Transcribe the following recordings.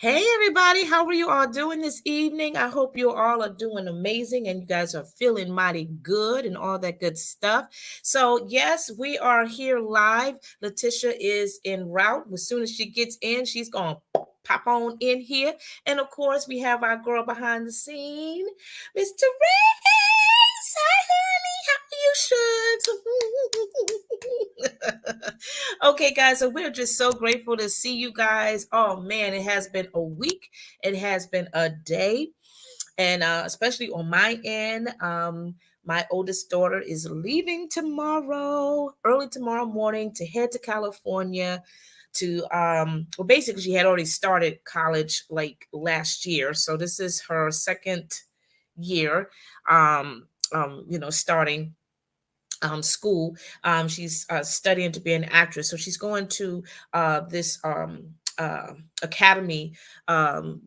Hey everybody, how are you all doing this evening? I hope you all are doing amazing and you guys are feeling mighty good and all that good stuff. So, yes, we are here live. Leticia is en route. As soon as she gets in, she's going to pop on in here. And of course, we have our girl behind the scene, Mr. Rex. Hi, honey. How you should. Okay, guys, so we're just so grateful to see you guys. Oh man, it has been a week, it has been a day, and especially on my end, my oldest daughter is leaving tomorrow, early tomorrow morning, to head to California. To well, basically, she had already started college like last year, so this is her second year. Starting school. She's studying to be an actress, so she's going to this academy,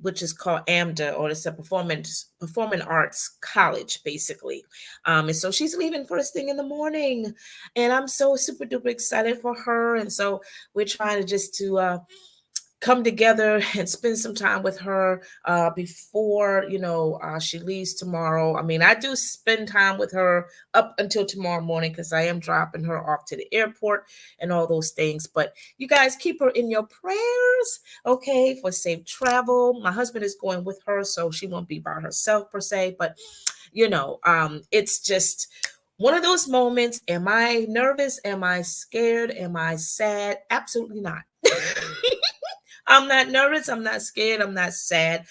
which is called AMDA, or it's a performing arts college, basically. And so she's leaving first thing in the morning, and I'm so super duper excited for her. And so we're trying to just to come together and spend some time with her before she leaves tomorrow. I mean, I do spend time with her up until tomorrow morning because I am dropping her off to the airport and all those things. But you guys keep her in your prayers, okay, for safe travel. My husband is going with her, so she won't be by herself per se. But it's just one of those moments. Am I nervous? Am I scared? Am I sad? Absolutely not. I'm not nervous. I'm not scared. I'm not sad.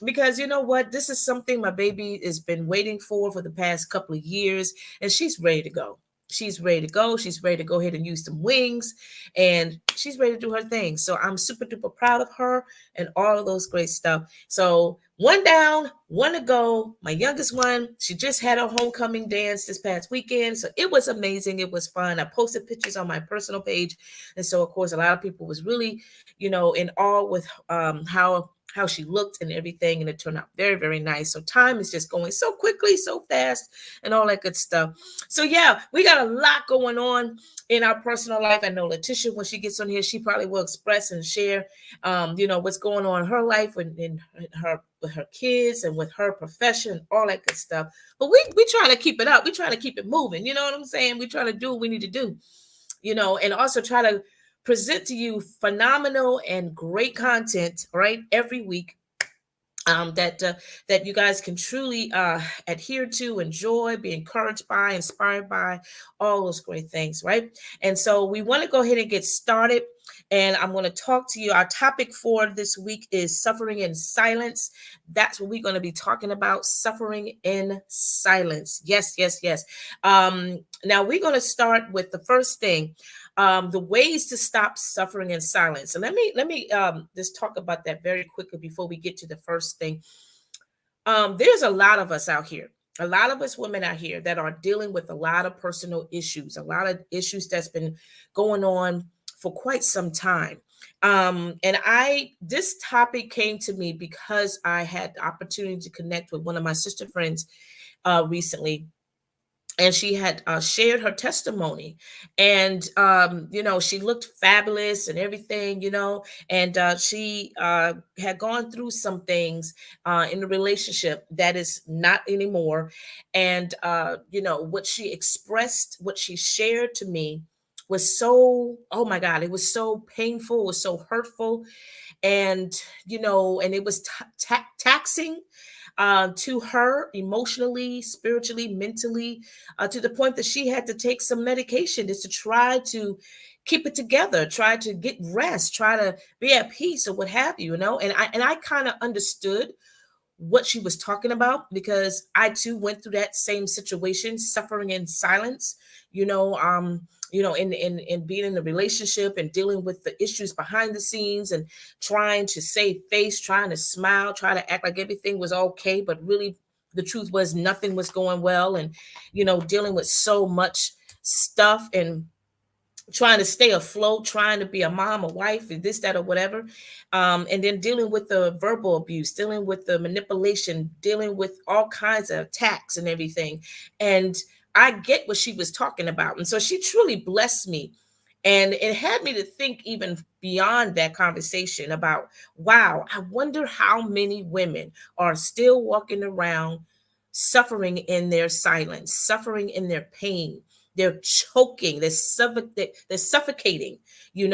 Because you know what? This is something my baby has been waiting for the past couple of years, and she's ready to go. She's ready to go. She's ready to go ahead and use some wings, and she's ready to do her thing. So I'm super duper proud of her and all of those great stuff. So one down, one to go. My youngest one, she just had a homecoming dance this past weekend, so it was amazing. It was fun. I posted pictures on my personal page, and so of course a lot of people was really in awe with how she looked and everything, and it turned out very, very nice. So time is just going so quickly, so fast, and all that good stuff. So yeah, we got a lot going on in our personal life. I know Leticia, when she gets on here, she probably will express and share, what's going on in her life and in her with her kids and with her profession, all that good stuff. But we trying to keep it up. We trying to keep it moving. You know what I'm saying? We trying to do what we need to do. And also try to present to you phenomenal and great content, right, every week, that you guys can truly adhere to, enjoy, be encouraged by, inspired by, all those great things, right? And so we want to go ahead and get started. And I'm going to talk to you. Our topic for this week is suffering in silence. That's what we're going to be talking about, suffering in silence. Yes, yes, yes. Now we're going to start with the first thing, the ways to stop suffering in silence. So let me just talk about that very quickly before we get to the first thing. There's a lot of us out here, a lot of us women out here that are dealing with a lot of personal issues, a lot of issues that's been going on for quite some time. And this topic came to me because I had the opportunity to connect with one of my sister friends recently, and she had shared her testimony, and she looked fabulous and everything, and she had gone through some things in the relationship that is not anymore. And what she expressed, what she shared to me, was so, oh my god, it was so painful, it was so hurtful, and and it was taxing to her emotionally, spiritually, mentally, to the point that she had to take some medication just to try to keep it together, try to get rest, try to be at peace, or what have you, And I kind of understood what she was talking about, because I too went through that same situation, suffering in silence, in being in a relationship and dealing with the issues behind the scenes, and trying to save face, trying to smile, try to act like everything was okay, but really the truth was nothing was going well. And dealing with so much stuff, and trying to stay afloat, trying to be a mom, a wife, and this, that, or whatever. And then dealing with the verbal abuse, dealing with the manipulation, dealing with all kinds of attacks and everything. And I get what she was talking about. And so she truly blessed me. And it had me to think even beyond that conversation about, wow, I wonder how many women are still walking around suffering in their silence, suffering in their pain. They're choking, they're suffocating, in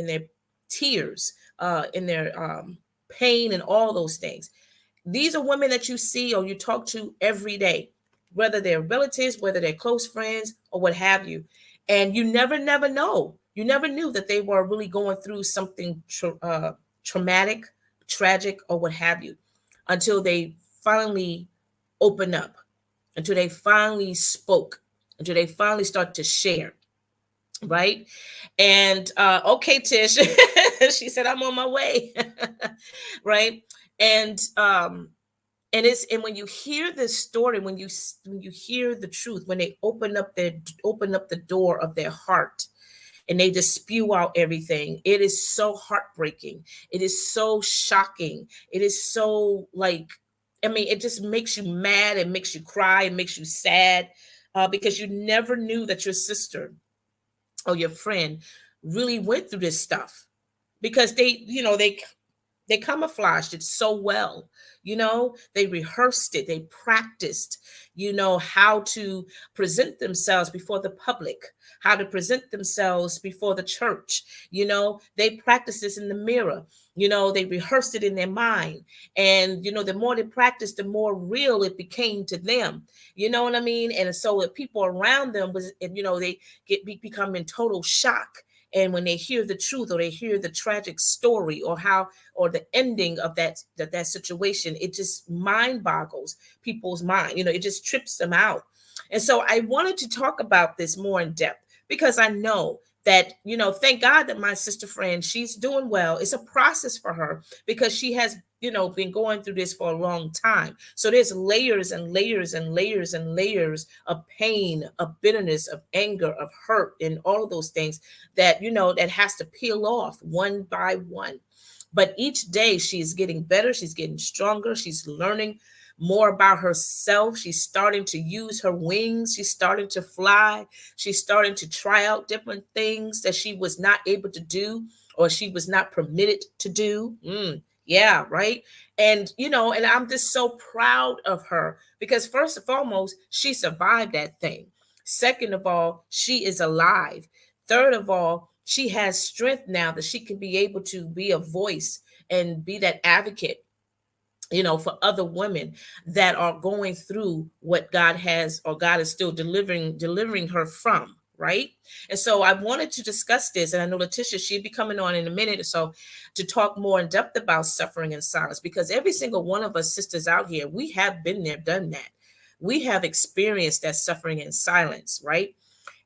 their tears, in their pain and all those things. These are women that you see or you talk to every day, whether they're relatives, whether they're close friends, or what have you. And you never know. You never knew that they were really going through something traumatic, tragic, or what have you, until they finally open up, until they finally spoke, until they finally start to share, right? And okay, Tish, she said, I'm on my way, right? And and when you hear this story, when you hear the truth, when they open up the door of their heart and they just spew out everything, it is so heartbreaking. It is so shocking. It is so, like, I mean, it just makes you mad. It makes you cry. It makes you sad, because you never knew that your sister or your friend really went through this stuff, because they camouflaged it so well. They rehearsed it, they practiced, how to present themselves before the public, how to present themselves before the church. They practiced this in the mirror. They rehearsed it in their mind. And the more they practiced, the more real it became to them. You know what I mean? And so if people around them they become in total shock. And when they hear the truth, or they hear the tragic story, or the ending of that situation, it just mind boggles people's mind. It just trips them out. And so I wanted to talk about this more in depth, because I know that, thank God that my sister friend, she's doing well. It's a process for her, because she has been going through this for a long time. So there's layers and layers and layers and layers of pain, of bitterness, of anger, of hurt, and all of those things that has to peel off one by one. But each day she's getting better, she's getting stronger, she's learning more about herself. She's starting to use her wings, she's starting to fly, she's starting to try out different things that she was not able to do, or she was not permitted to do. Yeah, right. And I'm just so proud of her, because first and foremost, she survived that thing. Second of all, she is alive. Third of all, she has strength now that she can be able to be a voice and be that advocate, for other women that are going through what God has, or God is still delivering her from, right? And so I wanted to discuss this, and I know Leticia, she'll be coming on in a minute or so to talk more in depth about suffering and silence, because every single one of us sisters out here, we have been there, done that. We have experienced that suffering in silence, right?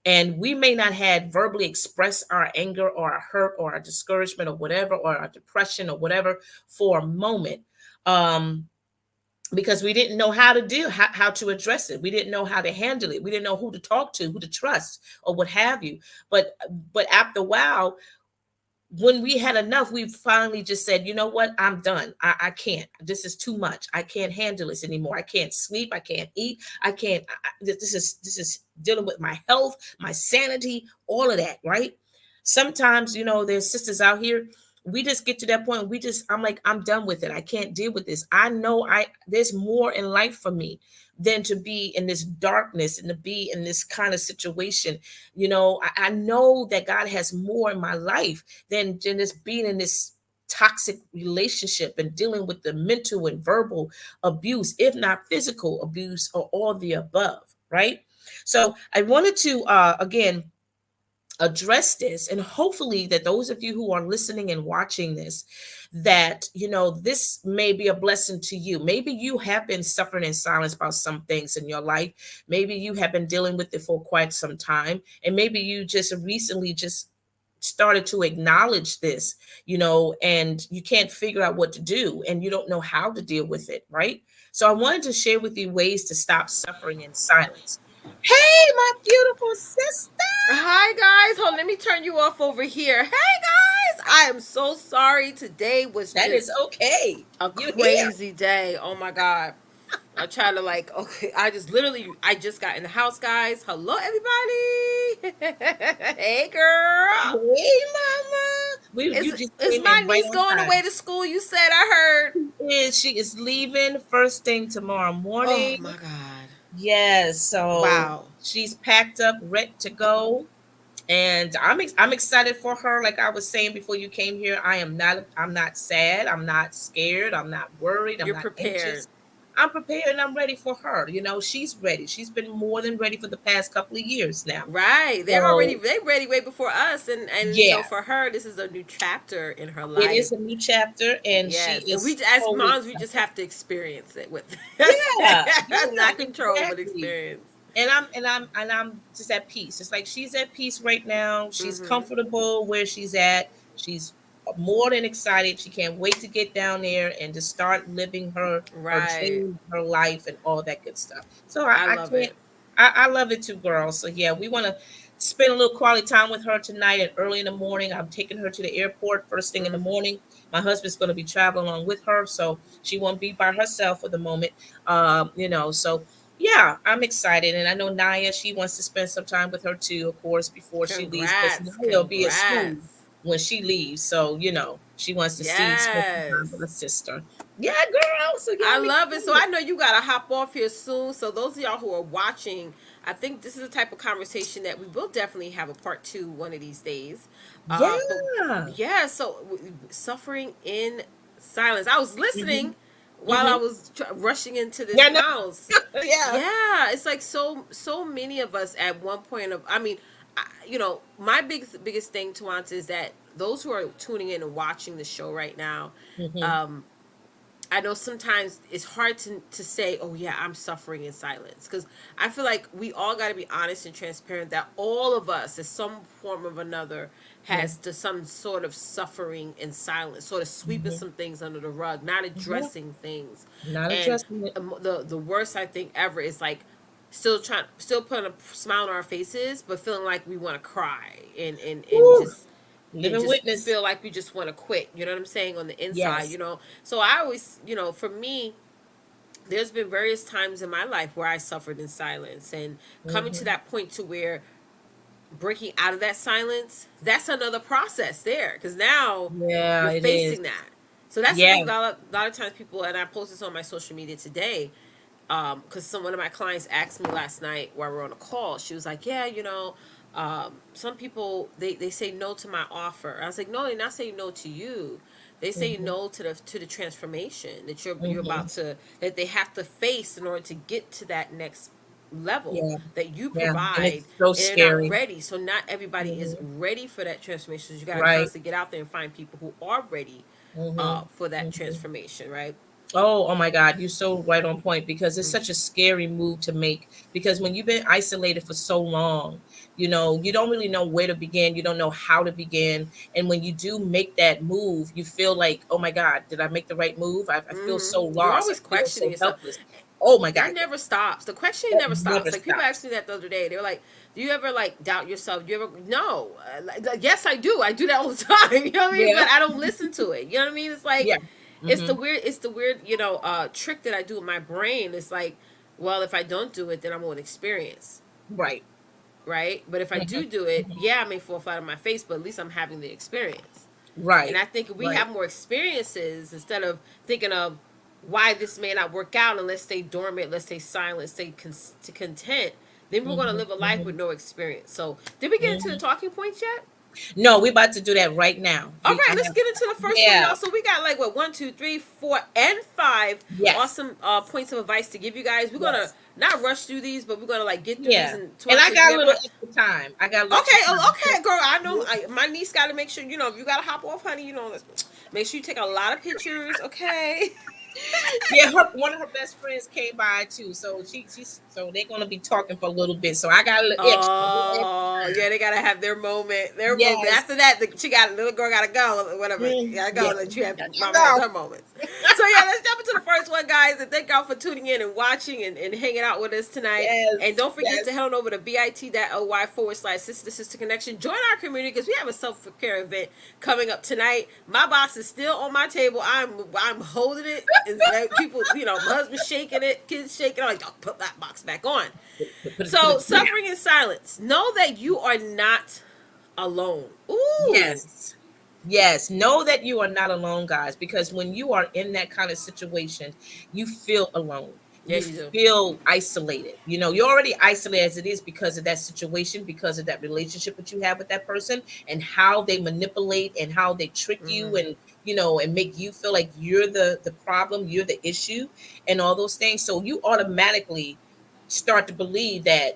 And we may not have verbally expressed our anger or our hurt or our discouragement or whatever, or our depression or whatever, for a moment, um, because we didn't know how to address it. We didn't know how to handle it. We didn't know who to talk to, who to trust, or what have you. But after a while, when we had enough, we finally just said, you know what, I'm done. I can't. This is too much. I can't handle this anymore. I can't sleep. I can't eat. I can't. This is dealing with my health, my sanity, all of that, right? Sometimes, there's sisters out here. We just get to that point. I'm like, I'm done with it. I can't deal with this. I know there's more in life for me than to be in this darkness and to be in this kind of situation. I know that God has more in my life than just being in this toxic relationship and dealing with the mental and verbal abuse, if not physical abuse, or all the above, right? So I wanted to again address this, and hopefully that those of you who are listening and watching this, that this may be a blessing to you. Maybe you have been suffering in silence about some things in your life. Maybe you have been dealing with it for quite some time, and maybe you just recently just started to acknowledge this, and you can't figure out what to do, and you don't know how to deal with it, right? So I wanted to share with you ways to stop suffering in silence. Hey, my beautiful sister. Hi guys, hold on, let me turn you off over here. Hey guys, I am so sorry. Today was That is just okay. a You here? crazy day. Oh my god. I try to like, okay, I just got in the house, guys. Hello, everybody. Hey, girl. Hey, mama. You just Is came my in right niece on going away time. to school? You said I heard. She is leaving first thing tomorrow Oh morning. my God. Yes, so Wow. she's packed up, ready to go. And I'm excited for her. Like I was saying before you came here, I'm not sad, I'm not scared, I'm not worried, I'm You're not prepared. anxious. I'm prepared and I'm ready for her. She's ready. She's been more than ready for the past couple of years now. Right. So They ready way before us, and yeah, for her this is a new chapter in her it life. is a new chapter and she Yes. And is as totally moms we just excited. have to experience it with Yeah, yeah, not control but exactly. experience. And I'm just at peace. It's like she's at peace right now. She's Mhm. comfortable where she's at. She's more than excited. She can't wait to get down there and just start living her Right. dream, her life, and all that good stuff. So I I love can't. it. I love it too, girl. So yeah, we want to spend a little quality time with her tonight and early in the morning. I'm taking her to the airport first thing in the Mhm. morning. My husband's going to be traveling along with her, so she won't be by herself for the moment. So yeah, I'm excited. And I know Naya, she wants to spend some time with her too, of course, before she leaves, because Congrats. Naya will be at school Congrats. when she leaves. So, she wants to spend some time with Yes. her sister. Yeah, girl. So yeah, I I'm love it. So excited. I know you gotta hop off here soon. So those of y'all who are watching, I think this is the type of conversation that we will definitely have a part two one of these days. But Yeah. yeah, so suffering in silence. I was Mm-hmm. listening while I Mm-hmm. was rushing into this Yeah, no. house. Yeah. Yeah, it's like so many of us at one point of. I mean, my biggest thing to want is that those who are tuning in and watching the show right now. Mm-hmm. Um, I know sometimes it's hard to say, oh, yeah, I'm suffering in silence. Because I feel like we all got to be honest and transparent that all of us, in some form of another, Yeah. has to some sort of suffering in silence, sort of sweeping Mm-hmm. some things under the rug, not Yeah. addressing things. Not And addressing it. the worst I think ever is like still putting a smile on our faces, but feeling like we want to cry Woo. and Living just witness. feel like we just want to quit. You know what I'm saying on the inside. Yes. So I always, for me, there's been various times in my life where I suffered in silence, and coming to Mm-hmm. that point to where breaking out of that silence, that's another process there because now Yeah, you're it is. facing that. So that's the Yeah. thing. A lot of times people, and I posted this on my social media today, because one of my clients asked me last night while we were on a call. She was like, "Yeah, some people they say no to my offer." I was like, "No, they're not saying no to you. They say Mm-hmm. no to the transformation that you're Mm-hmm. about to that they have to face in order to get to that next level Yeah. that you Yeah. And provide, it's so and they're not scary. ready. So not everybody is Mhm. ready for that transformation. So you got to Right. constantly get out there and find people who are ready Mhm. for that Mhm. transformation, right? Oh my God, you're so right on point because it's Mm-hmm. such a scary move to make. Because when you've been isolated for so long, you don't really know where to begin. You don't know how to begin. And when you do make that move, you feel like, oh my God, did I make the right move? I feel so Mm-hmm. You're lost. I always feel questioning so yourself. helpless. Oh my That God, yeah. never stops. The questioning That never never stops. Like people asked stops. me that the other day. They were like, "Do you ever like doubt yourself? Do you ever?" No. Yes, I do. I do that all the time. You know what I mean? Yeah. But I don't listen to it. You know what I mean? It's like Yeah. Mhm. It's the weird trick that I do with my brain. It's like, well, if I don't do it, then I won't experience. Right. Right? But if I Mhm. do it, Mhm. yeah, I may fall flat on my face, but at least I'm having the experience. And Right. I think if we Right. have more experiences instead of thinking of why this may not work out and let's stay dormant, let's stay silent, to content, then we're going to Mhm. live a life with Mhm. no experience. So, did we get into the Mhm. talking points yet? No, we're about to do that right now. All I right, let's have, get into the first one, yeah. y'all. So we got like what 1, 2, 3, 4, and 5 Yes. awesome points of advice to give you guys. We're gonna Yes. not rush through these, but we're gonna like get through these Yeah. in And I 20. If got you a ever little extra time. I got a little extra okay, time. oh, okay, girl. I know my niece got to make sure if you gotta hop off, honey. Let's make sure you take a lot of pictures. Okay. Yeah, one of her best friends came by too. So So they're gonna be talking for a little bit. So I got a little extra. Oh, yeah, they gotta have their moment. Their moment. Yes. After that, she got little girl gotta go. Whatever, gotta go. Yeah. Let you have Got you mama has her go. moments. So yeah, let's jump into the first one, guys. And thank y'all for tuning in and watching and hanging out with us tonight. And Yes. don't forget Yes. to head on over to bit.ly/sister to sister connection. Join our community because we have a self care event coming up tonight. My box is still on my table. I'm holding it. And people, my husband's shaking it, kids shaking. I'm like, don't put that box back on. Put So, it down. suffering in silence. Know that you are not alone. Ooh. Yes. Yes. Know that you are not alone, guys, because when you are in that kind of situation, you feel alone. Yeah, You you do. feel isolated. You're already isolated as it is because of that situation, because of that relationship that you have with that person and how they manipulate and how they trick you Mm-hmm. and make you feel like you're the problem, you're the issue and all those things. So you automatically start to believe that,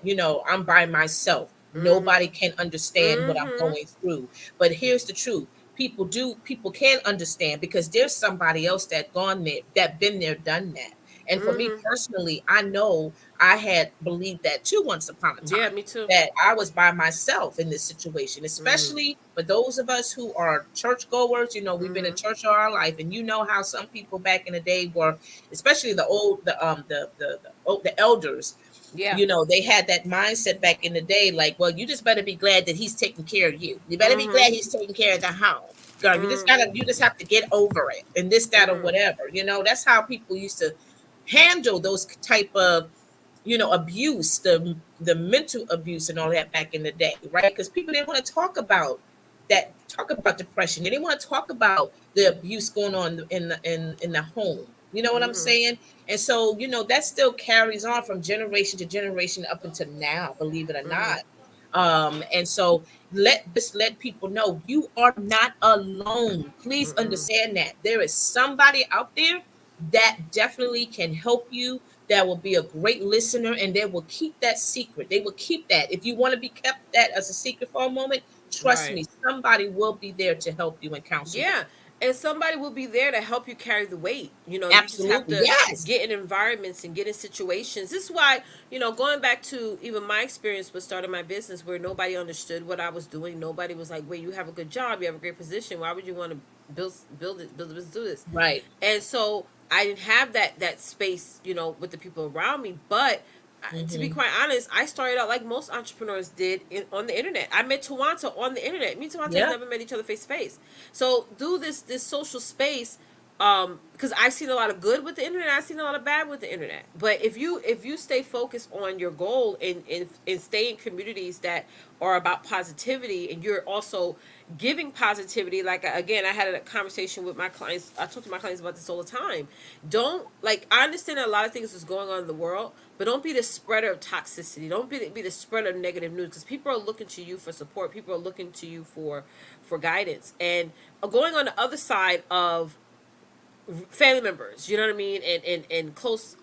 I'm by myself. Mm-hmm. Nobody can understand what I'm Mm-hmm. going through. But here's the truth. People can understand because there's somebody else that gone there, that been there, done that. And for me Mm-hmm. personally, I know I had believed that too once upon a Yeah, time, me too. that I was by myself in this situation, Mm-hmm. especially for those of us who are churchgoers. We've been in Mm-hmm. church all our life, and how some people back in the day were, especially the old, the elders. Yeah. They had that mindset back in the day, like, well, you just better be glad that he's taking care of you. You better be Mm-hmm. glad he's taking care of the home. Girl, Mm-hmm. you just have to get over it and this, that, or Mm-hmm. whatever. That's how people used to handle those type of abuse, the mental abuse and all that back in the day, right? Because people didn't want to talk about depression. They didn't want to talk about the abuse going on in the home. You know what I'm Mm-hmm. saying? And so, that still carries on from generation to generation up until now, believe it or Mm-hmm. not. And so let people know you are not alone. Please Mm-hmm. understand that there is somebody out there that definitely can help you, that will be a great listener, and they will keep that secret. They will keep that. If you want to be kept that as a secret for a moment, trust Right. me, somebody will be there to help you and counsel you. Yeah. And somebody will be there to help you carry the weight. You just have Absolutely. to Yes. get in environments and get in situations. This is why, going back to even my experience with starting my business where nobody understood what I was doing. Nobody was like, wait, you have a good job, you have a great position. Why would you want to build a business, do this? Right. And so I didn't have that space, with the people around me. But to be Mm-hmm. quite honest, I started out like most entrepreneurs did on the internet. I met Twonta on the internet. Me and Twonta has Yep. never met each other face to face. So do this social space, because I've seen a lot of good with the internet. I've seen a lot of bad with the internet. But if you stay focused on your goal and stay in communities that are about positivity, and you're also giving positivity, like again, I had a conversation with my clients. I talk to my clients about this all the time. Don't, like, I understand that a lot of things is going on in the world, but don't be the spreader of toxicity. Don't be the spreader of negative news, because people are looking to you for support. People are looking to you for guidance. And going on the other side of family members, you know what I mean, and close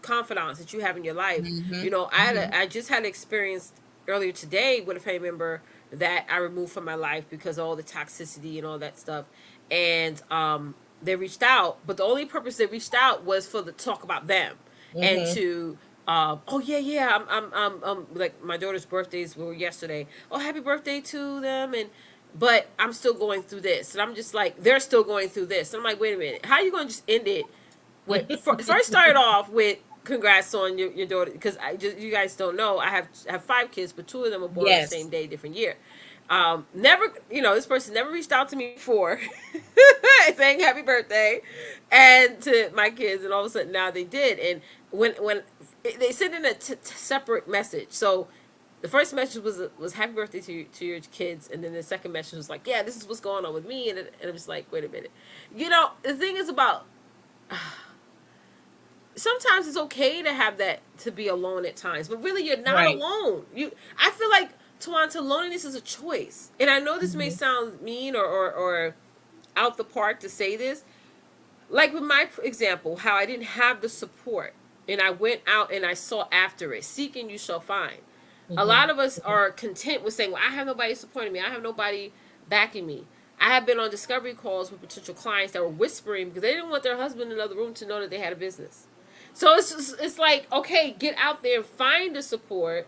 confidants that you have in your life. Mm-hmm. I Mm-hmm. I just had experience earlier today with a family member that I removed from my life because of all the toxicity and all that stuff. And they reached out, but the only purpose they reached out was for the talk about them and Mm-hmm. to oh yeah, like my daughter's birthdays were yesterday. Oh, happy birthday to them. And but I'm still going through this, and I'm just like, they're still going through this. And I'm like, wait a minute, how are you going to just end it with first start off with congrats on your daughter, because I just, you guys don't know, I have 5 kids, but 2 of them were born on the Yes. same day, different year. Never, this person never reached out to me before saying happy birthday and to my kids, and all of a sudden now they did. And when they sent in a separate message, so the first message was happy birthday to your kids, and then the second message was like, yeah, this is what's going on with me. And I'm just like, wait a minute, the thing is about, sometimes it's okay to have that, to be alone at times, but really you're not Right. alone. I feel like, Tawanta, loneliness is a choice. And I know this may Mm-hmm. sound mean or out the park to say this, like with my example, how I didn't have the support, and I went out and I sought after it. Seek and you shall find. A Mm-hmm. lot of us are content with saying, well, I have nobody supporting me, I have nobody backing me. I have been on discovery calls with potential clients that were whispering because they didn't want their husband in another room to know that they had a business. So it's like, okay, get out there and find the support,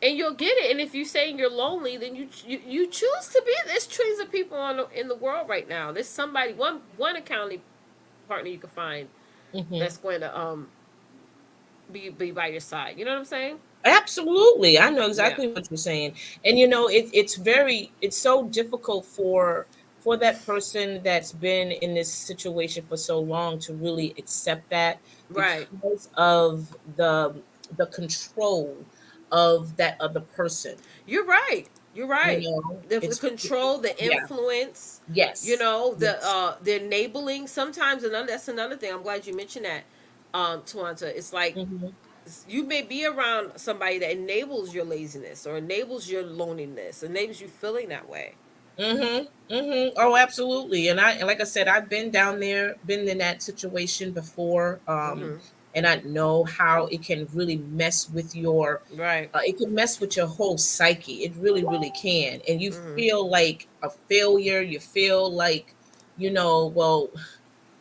and you'll get it. And if you're saying you're lonely, then you choose to be. There's trillions of people in the world right now. There's somebody, one accounting partner you can find Hmm. that's going to be by your side. You know what I'm saying? Absolutely. I know Yeah. exactly what you're saying. And it's so difficult for that person that's been in this situation for so long to really accept that, Right. because of the control of that other person. You're right. You're You right. know, The it's control, the yeah. influence, Yes. Yes. the enabling. Sometimes another that's another thing. I'm glad you mentioned that, Twanta. It's like Hmm. you may be around somebody that enables your laziness or enables your loneliness, enables you feeling that way. Mhm. Mhm. Oh, absolutely. And like I said, I've been down there, been in that situation before. Mm-hmm. And I know how it can really mess with your Right. it can mess with your whole psyche. It really, really can. And you Mm-hmm. feel like a failure. You feel like, well,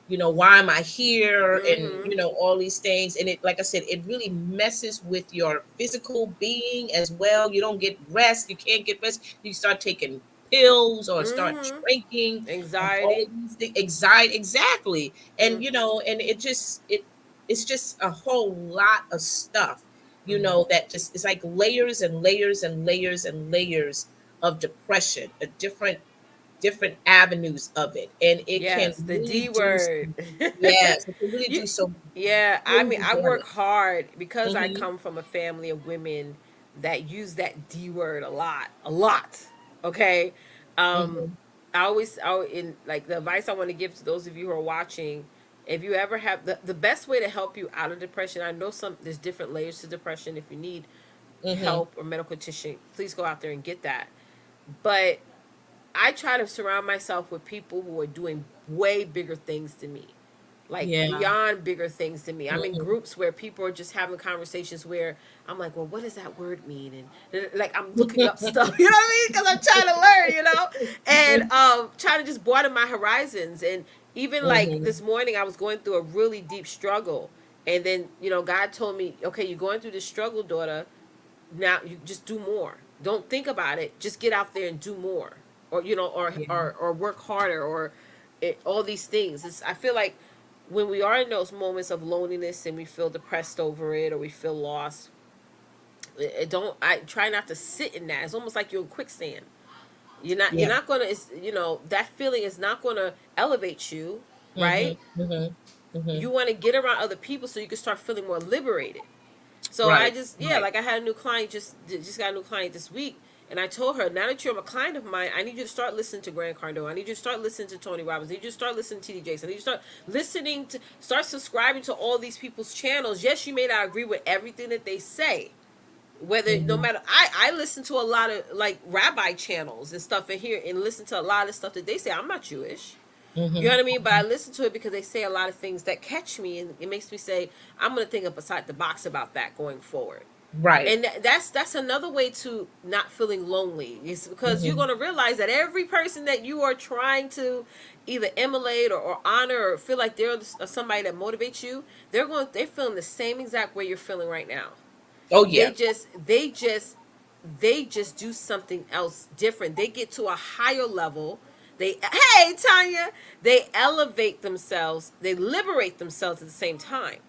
why am I here, and Mm-hmm. all these things. And it, like I said, it really messes with your physical being as well. You don't get rest. You can't get rest. You start taking pills or start Mm-hmm. drinking, and all Anxiety. of these things. Anxiety, exactly. Mm-hmm. And and it's just a whole lot of stuff, Mm-hmm. that just, it's like layers and layers and layers and layers of depression, a different avenues of it, and it can Yes, the really D do word. some, yes, it can really you, do some yeah. I mean, crazy I work damage. hard because I Hmm. come from a family of women that use that D word a lot. Okay, um, Hmm. in like the advice I want to give to those of you who are watching. If you ever have the best way to help you out of depression, I know there's different layers to depression. If you need Hmm. help or medical attention, please go out there and get that. But I try to surround myself with people who are doing way bigger things than me, like Yeah. beyond bigger things than me. I'm in Hmm. groups where people are just having conversations where I'm like, well, what does that word mean? And like I'm looking up stuff, you know what I mean? Because I'm trying to learn, and trying to just broaden my horizons. And even like Hmm. this morning, I was going through a really deep struggle, and then God told me, okay, you're going through this struggle, daughter. Now you just do more. Don't think about it. Just get out there and do more, or Yeah. or work harder, or all these things. I feel like when we are in those moments of loneliness and we feel depressed over it or we feel lost, don't I try not to sit in that. It's almost like you're in quicksand. You're Yeah. not gonna. That feeling is not gonna elevate you, Hmm. right? Hmm. Hmm. You want to get around other people so you can start feeling more liberated. So I Right. just, yeah, Right. like I had a new client, just got a new client this week, and I told her, now that you're a client of mine, I need you to start listening to Grant Cardone. I need you to start listening to Tony Robbins. I need you to start listening to TD Jakes. I need you to start subscribing to all these people's channels. Yes, you may not agree with everything that they say. Whether no Hmm. matter, I listen to a lot of like rabbi channels and stuff in here and listen to a lot of stuff that they say. I'm not Jewish, you know Hmm. what I mean? But I listen to it because they say a lot of things that catch me, and it makes me say, I'm going to think outside the box about that going forward. Right. And that's another way to not feeling lonely. Is because you're Hmm. going to realize that every person that you are trying to either emulate or honor or feel like they're somebody that motivates you, they're feeling the same exact way you're feeling right now. Oh They yeah. just they just they just do something else different. They get to a higher level. Hey Tanya, they elevate themselves. They liberate themselves at the same time.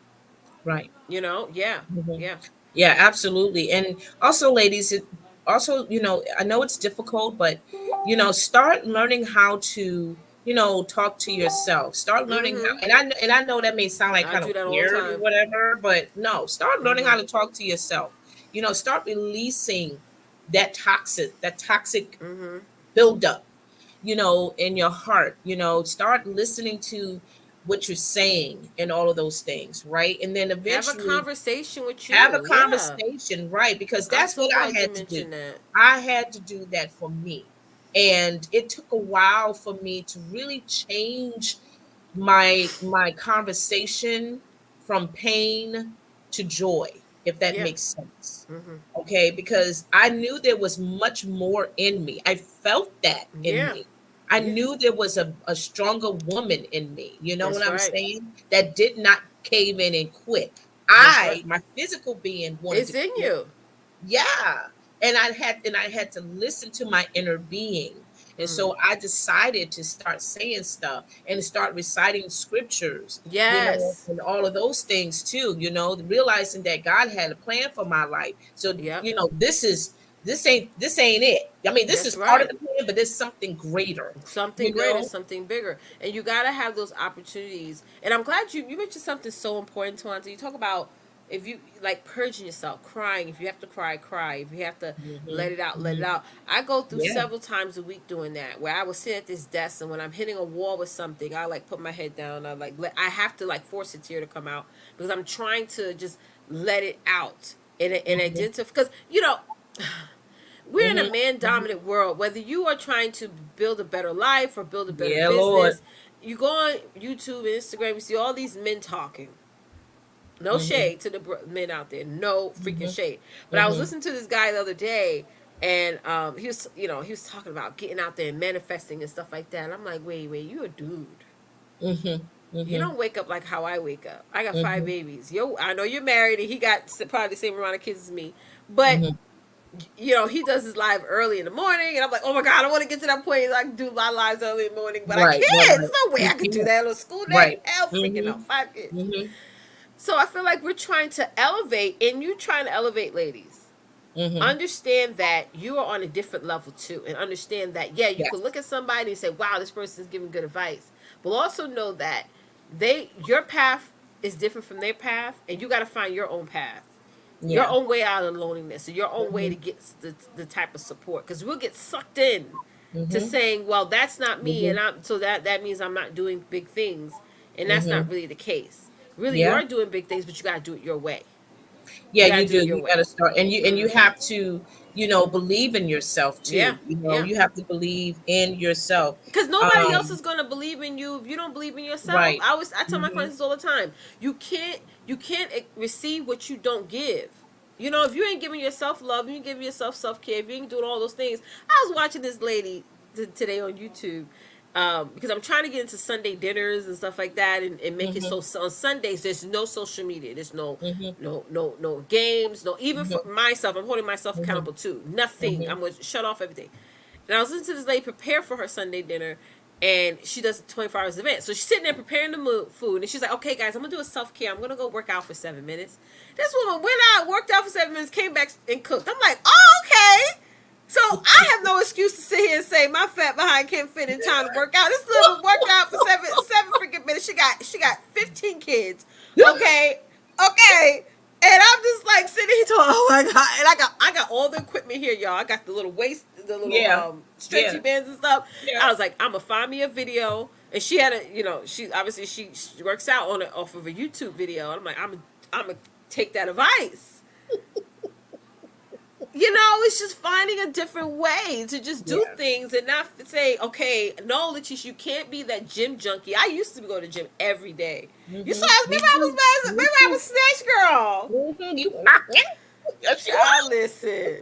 Right. Yeah, Hmm. yeah. Yeah, absolutely. And also, ladies, also, I know it's difficult, but start learning how to, talk to yourself. Start learning Mm-hmm. how, and I know that may sound like I kind of do that all the weird or time. whatever, but no, start learning Mm-hmm. how to talk to yourself. Start releasing that toxic Mm-hmm. buildup, in your heart. Start listening to what you're saying and all of those things, right? And then Have a eventually conversation with have a you. Yeah. conversation, right? Because I'm that's what so I glad you had to do. mentioned that. I had to do that for me. And it took a while for me to really change my conversation from pain to joy, if that Yeah. makes sense. Mm-hmm. Okay, because I knew there was much more in me. I felt that in Yeah. me. I Yeah, knew there was a stronger woman in me. You know what that's I'm right. saying? That did not cave in and quit. That's right. My physical being wanted It's to in quit. you. Yeah. And I had to listen to my inner being. And Mm. so I decided to start saying stuff and to start reciting scriptures, Yes. and all of those things too, realizing that God had a plan for my life. So, Yep. this ain't it. I mean, this is That's part of right. the plan, but there's something greater, Something you greater, know? something bigger, and you got to have those opportunities. And I'm glad you mentioned something so important, Twanta. You talk about, if you like, purging yourself, crying. If you have to cry, cry. If you have to let Hmm. it out, let it Hmm. out. I go through Yeah. several times a week doing that, where I will sit at this desk, and when I'm hitting a wall with something, I like put my head down. I have to like force a tear to come out, because I'm trying to just let it out and Hmm. identify, because we're in a Hmm. man Hmm. dominant world. Whether you are trying to build a better life or build a better Yeah, Lord. business, you go on YouTube and Instagram, you see all these men talking. No Hmm. shade to the men out there, no freaking Hmm. shade. But I was Hmm. listening to this guy the other day, and he was talking about getting out there and manifesting and stuff like that. And I'm like, wait, you a dude. Hmm. You Hmm. don't wake up like how I wake up. I got five Hmm. babies. Yo, I know you're married, and he got probably the same amount of kids as me, but Hmm. he does his live early in the morning, and I'm like, oh my god, I want to get to that point. I can do my lives early in the morning, but I Right, right, can't. There's right. no way You I could do can't. that on a school day. Right. Hell, freaking Hmm. no, 5 kids. Hmm. So I feel like we're trying to elevate, and you trying to elevate, ladies. Hmm. Understand that you are on a different level too, and understand that, yeah, you can Yes. look at somebody and say, wow, this person is giving good advice, but also know that your path is different from their path, and you got to find your own path, your Yeah. own way out of loneliness, or your own way Hmm. to get the type of support, because we'll get sucked in to Hmm. saying, well, that's not me, Hmm. and that means I'm not doing big things, and that's not Hmm. really the case. Really, you Yeah. are doing big things, but you got to do it your way. Yeah, You got you to do do. it your You got way. to start, and you Mm. have to, believe in yourself Yeah, too. yeah. You have to believe in yourself. Because nobody else Um, is gonna believe in you if you don't believe in yourself. right. I tell my Hmm. clients this all the time. You can't receive what you don't give. If you ain't giving yourself love, you ain't giving yourself self care, if you ain't doing all those things. I was watching this lady today on YouTube. Because I'm trying to get into Sunday dinners and stuff like that, and make it Hmm. so on Sundays there's no social media, there's no Hmm. games, no, even for Hmm. myself, I'm holding myself Hmm. accountable too. Nothing. Hmm. I'm gonna shut off everything. And I was listening to this lady prepare for her Sunday dinner, and she does a 24 hours event. So she's sitting there preparing the food, and she's like, okay, guys, I'm going to do a self care. I'm going to go work out for 7 minutes. This woman went out, worked out for 7 minutes, came back and cooked. I'm like, oh, okay. So I have no excuse to sit here and say my fat behind can't fit in time to work out. This little woman worked out for seven freaking minutes. She got 15 kids. Okay, okay. And I'm just like sitting here talking, oh my god! And I got all the equipment here, y'all. I got the little waist, the little Yeah. stretchy Yeah. bands and stuff. Yeah. I was like, I'm gonna find me a video, and she had she obviously she works out on it off of a YouTube video. And I'm like, I'm gonna take that advice. It's just finding a different way to just do Yeah. things, and not say, okay, no, Leticia, you can't be that gym junkie. I used to go to the gym every day. You saw, Hmm. Me remember I too. was Me remember I too. was snatch girl. Hmm. You. Yes, you Child, listen.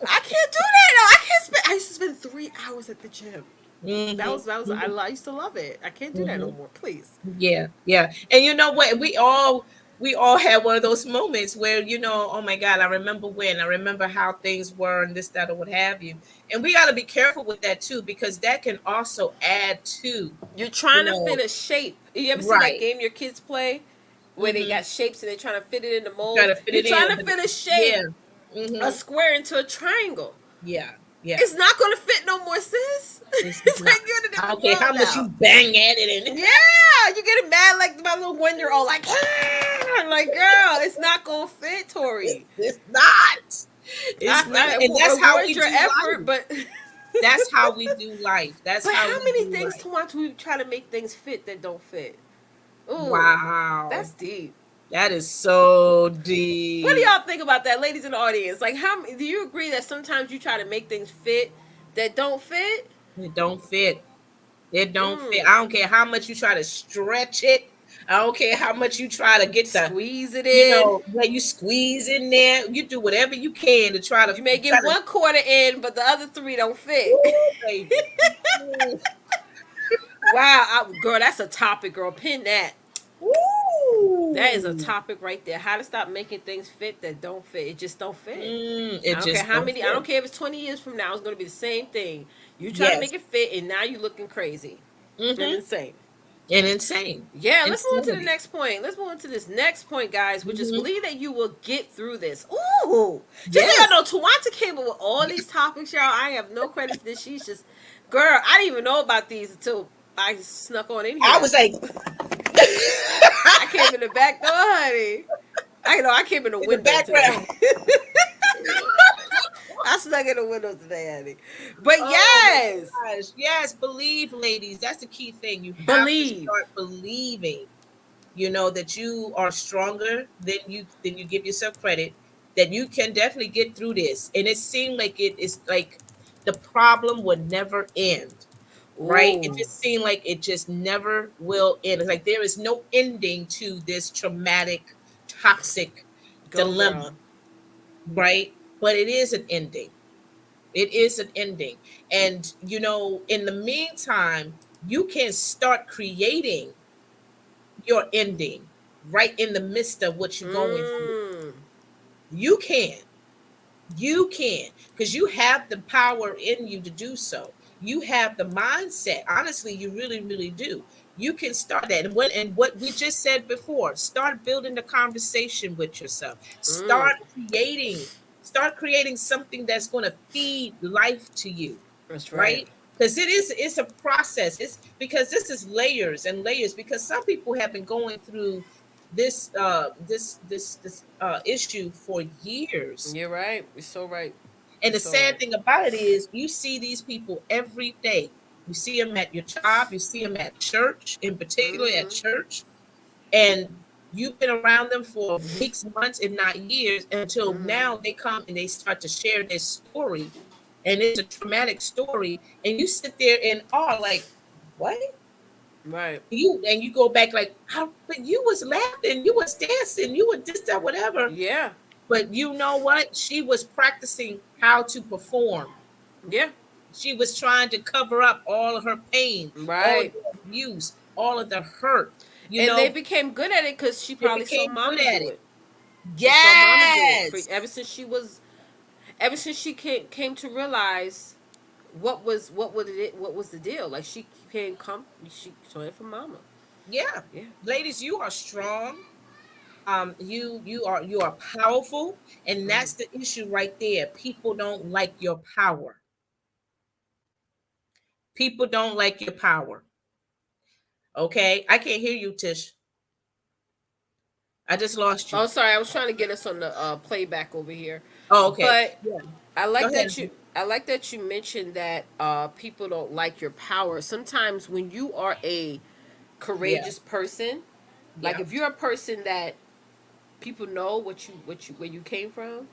I can't do that. No, I can't spend. I used to spend 3 hours at the gym. That are. was that was. Hmm. I used to love it. I can't do that no Hmm. more. Please. Yeah, yeah. And you know what? We all had one of those moments where, oh my God, I remember how things were and this, that, or what have you. And we got to be careful with that too, because that can also add to, You're you trying to know, fit a shape. You ever seen that right. game your kids play, where they Mm-hmm. got shapes and they're trying to fit it in the Try mold? to fit You're it in, trying to but fit a shape, yeah. a Mm-hmm. square into a triangle. Yeah, yeah. It's not gonna fit no more, sis. It's It's not. like you're in a I different don't care world how much you now. bang at it, and Yeah, you getting mad like my little 1 year old, like, I'm like, girl, it's not gonna fit, Tori. it's not. It's not. I And that's how reward we your do effort, life. but That's how we do life. That's but how how we many do things life. to watch we try to make things fit that don't fit? Ooh, Wow. that's deep. That is so What do deep. y'all think about that, ladies in the audience? Like, do you agree that sometimes you try to make things fit that don't fit? It don't fit. It don't fit. Mm. I don't care how much you try to stretch it. I don't care how much you try to get the, Squeeze it in. where you squeeze in there. You do whatever you can to try to You may try get to. one quarter in, but the other three don't fit. Ooh, baby. Ooh. Wow, girl, that's a topic, girl. Pin that. That is a Ooh. topic right there. How to stop making things fit that don't fit. It just don't fit. It I don't care just how don't many. I don't fit. care if it's 20 years from now. It's going to be the same thing. You try to Yes. make it fit, and now you're looking crazy and Mm-hmm. insane. And insane. Yeah, let's move on to the Insanity. next point. Let's move on to this next point, guys, which is Mm-hmm. believe that you will get through this. Ooh, just so Yes. y'all know, Tawanta came up with all these topics, y'all. I have no credit to this. She's just, girl, I didn't even know about these until I snuck on in I here. was like, I came in the back door, honey. I know I came in the in the window today. background. I snuck in the window today, honey. But Oh yes, my gosh. Yes, believe, ladies. That's the key thing. You have to believe. start believing, that you are stronger than you give yourself credit, that you can definitely get through this. And it seemed like it is like the problem would never end, right? It Ooh, just seemed like it just never will end. It's like there is no ending to this traumatic, toxic go dilemma, girl. right? But it is an ending. It is an ending. And, in the meantime, you can start creating your ending right in the midst of what you're going through. Mmm. You can. You can, because you have the power in you to do so. You have the mindset. Honestly, you really, really do. You can start that. And what we just said before, start building the conversation with yourself. Mm. Start creating something that's going to feed life to you, That's right. right? Because it's a process. It's because this is layers and layers, because some people have been going through this issue for years. You're right. You're so right. And You're the so sad right. thing about it is, you see these people every day. You see them at your job, you see them at church, in particular at Mm-hmm. church, and you've been around them for weeks, months, if not years, until Mm-hmm. now they come and they start to share their story. And it's a traumatic story. And you sit there in awe, like, what? Right. You go back like, how, but you was laughing, you was dancing, you were this, that, whatever. Yeah. But you know what? She was practicing how to perform. Yeah. She was trying to cover up all of her pain, all of Right. the abuse, all of the hurt. And they became good at it because she They probably saw became good mama at do it. it. She saw mama do it for Yes. ever since she came to realize what was the deal. Like she she saw it from mama. Yeah. Yeah. Ladies, you are strong. You are powerful, and Mm-hmm. that's the issue right there. People don't like your power. People don't like your power. Okay? I can't hear you, Tish. I just lost you. Oh, sorry, I was trying to get us on the playback over here, Oh, okay. but Yeah. I Go like ahead. that you. I like that you mentioned that people don't like your power. Sometimes when you are a Yeah. courageous person, like Yeah. if you're a person that people know where you came from,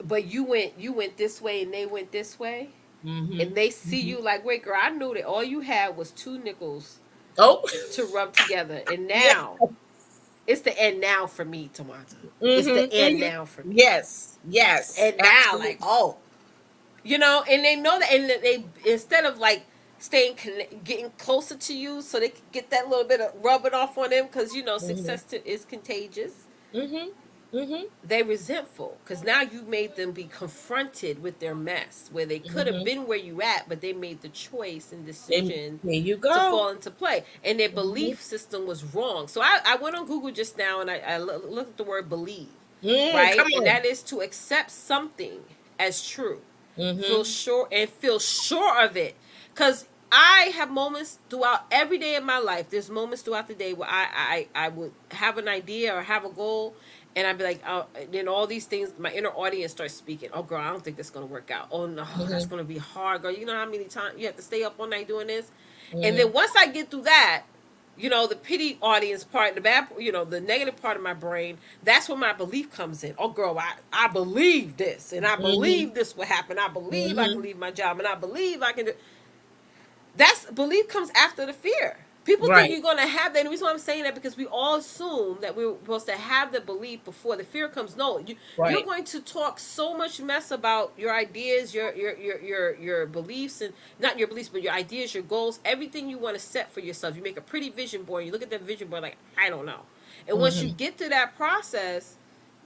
but you went this way and they went this way, Mm-hmm. and they see Mm-hmm. you like, wait, girl, I knew that all you had was two nickels Oh, to rub together, and yeah. now it's the end now for me, Tamata. It's the Mm-hmm. end Mm-hmm. now for me. Yes. Yes. And now, like, Absolutely. oh, and they know that, and they instead of like getting closer to you, so they can get that little bit of rubbing off on them, because Mm-hmm. is contagious. Mm-hmm. Mm-hmm. They resentful because now you made them be confronted with their mess, where they could have Mm-hmm. been where you at, but they made the choice and And decision there you to go. fall into play, and their Mm-hmm. belief system was wrong. So I went on Google just now, and I looked at the word believe, Come right, and on. that is to accept something as true, Mm-hmm. feel sure of it, because I have moments throughout every day of my life. There's moments throughout the day where I would have an idea or have a goal, and I'd be like, oh, then all these things, my inner audience starts speaking. Oh, girl, I don't think that's gonna work out. Oh no, that's Mm-hmm. gonna be hard, girl. You know how many times you have to stay up all night doing this, and Mm-hmm. then once I get through that, the pity audience part, the bad, the negative part of my brain, that's where my belief comes in. Oh, girl, I believe this, and I Mm-hmm. believe this will happen. I believe I can Mm-hmm. leave my job, and I believe I can do. That's belief comes after the fear. People think Right. you're going to have that. And the reason why I'm saying that, because we all assume that we're supposed to have the belief before the fear comes. No, you're Right. going to talk so much mess about your ideas, your beliefs, and not your beliefs, but your ideas, your goals, everything you want to set for yourself. You make a pretty vision board. You look at that vision board like, I don't know. And once you Mm-hmm. get through that process,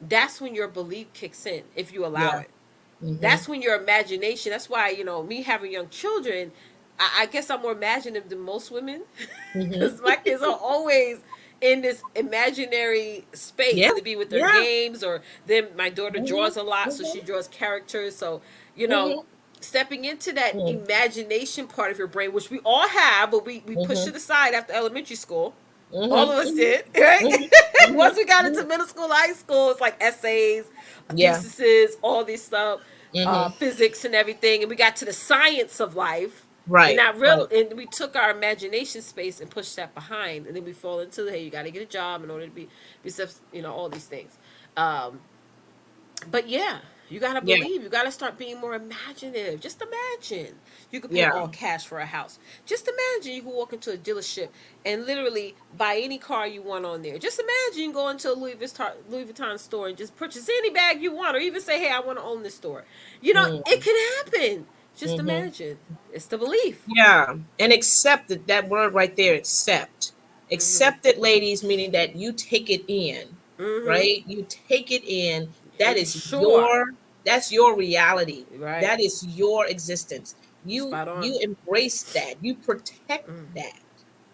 that's when your belief kicks in, if you allow Yeah. it. Mm-hmm. That's when your imagination, that's why, me having young children, I guess I'm more imaginative than most women, Mm-hmm. because my kids are always in this imaginary space, Yeah. to be with their Yeah. games, or then my daughter Mm-hmm. draws a lot, so she Mm-hmm. draws characters. So, you know, Mm-hmm. stepping into that Mm-hmm. imagination part of your brain, which we all have, but we pushed Mm-hmm. it aside after elementary school. All of Mm-hmm. us did, right? Mm-hmm. Once we got Mm-hmm. into middle school, high school, it's like essays, Yeah. theses, all this stuff, Mm-hmm. physics and everything, and we got to the science of life, and Right. not real, Right. and we took our imagination space and pushed that behind, and then we fall into the, hey, you got to get a job in order to be all these things. Um, but yeah, you gotta Yeah. believe. You gotta start being more imaginative. Just imagine you could pay Yeah. all cash for a house. Just imagine you could walk into a dealership and literally buy any car you want on there. Just imagine you can go into a Louis Vuitton store and just purchase any bag you want, or even say, "Hey, I want to own this store." It Mm-hmm. can happen. Just Mm-hmm. imagine. It's the belief. Yeah, and accept it. That word right there, accept. Mhm. Accept it, ladies, meaning that you take it in, Mhm. right? You take it in. And That you is sure. that's your reality. Right. That is your existence. Spot on. You embrace that. You protect Mm. that,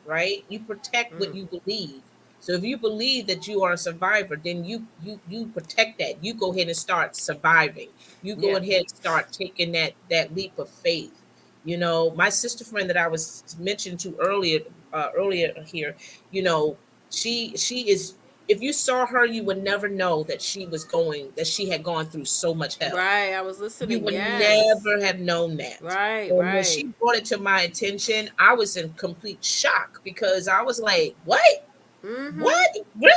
right? You protect what Mm. you believe. So if you believe that you are a survivor, then you protect that. You go ahead and start surviving. You go Yeah. ahead and start taking that leap of faith. You know, my sister friend that I was mentioned to earlier here, you know, she is, if you saw her, you would never know that she had gone through so much hell. Right. I was You listening. would Yes. never have known that. Right. And when Right. she brought it to my attention, I was in complete shock because I was like, what? Mm-hmm. What? Really?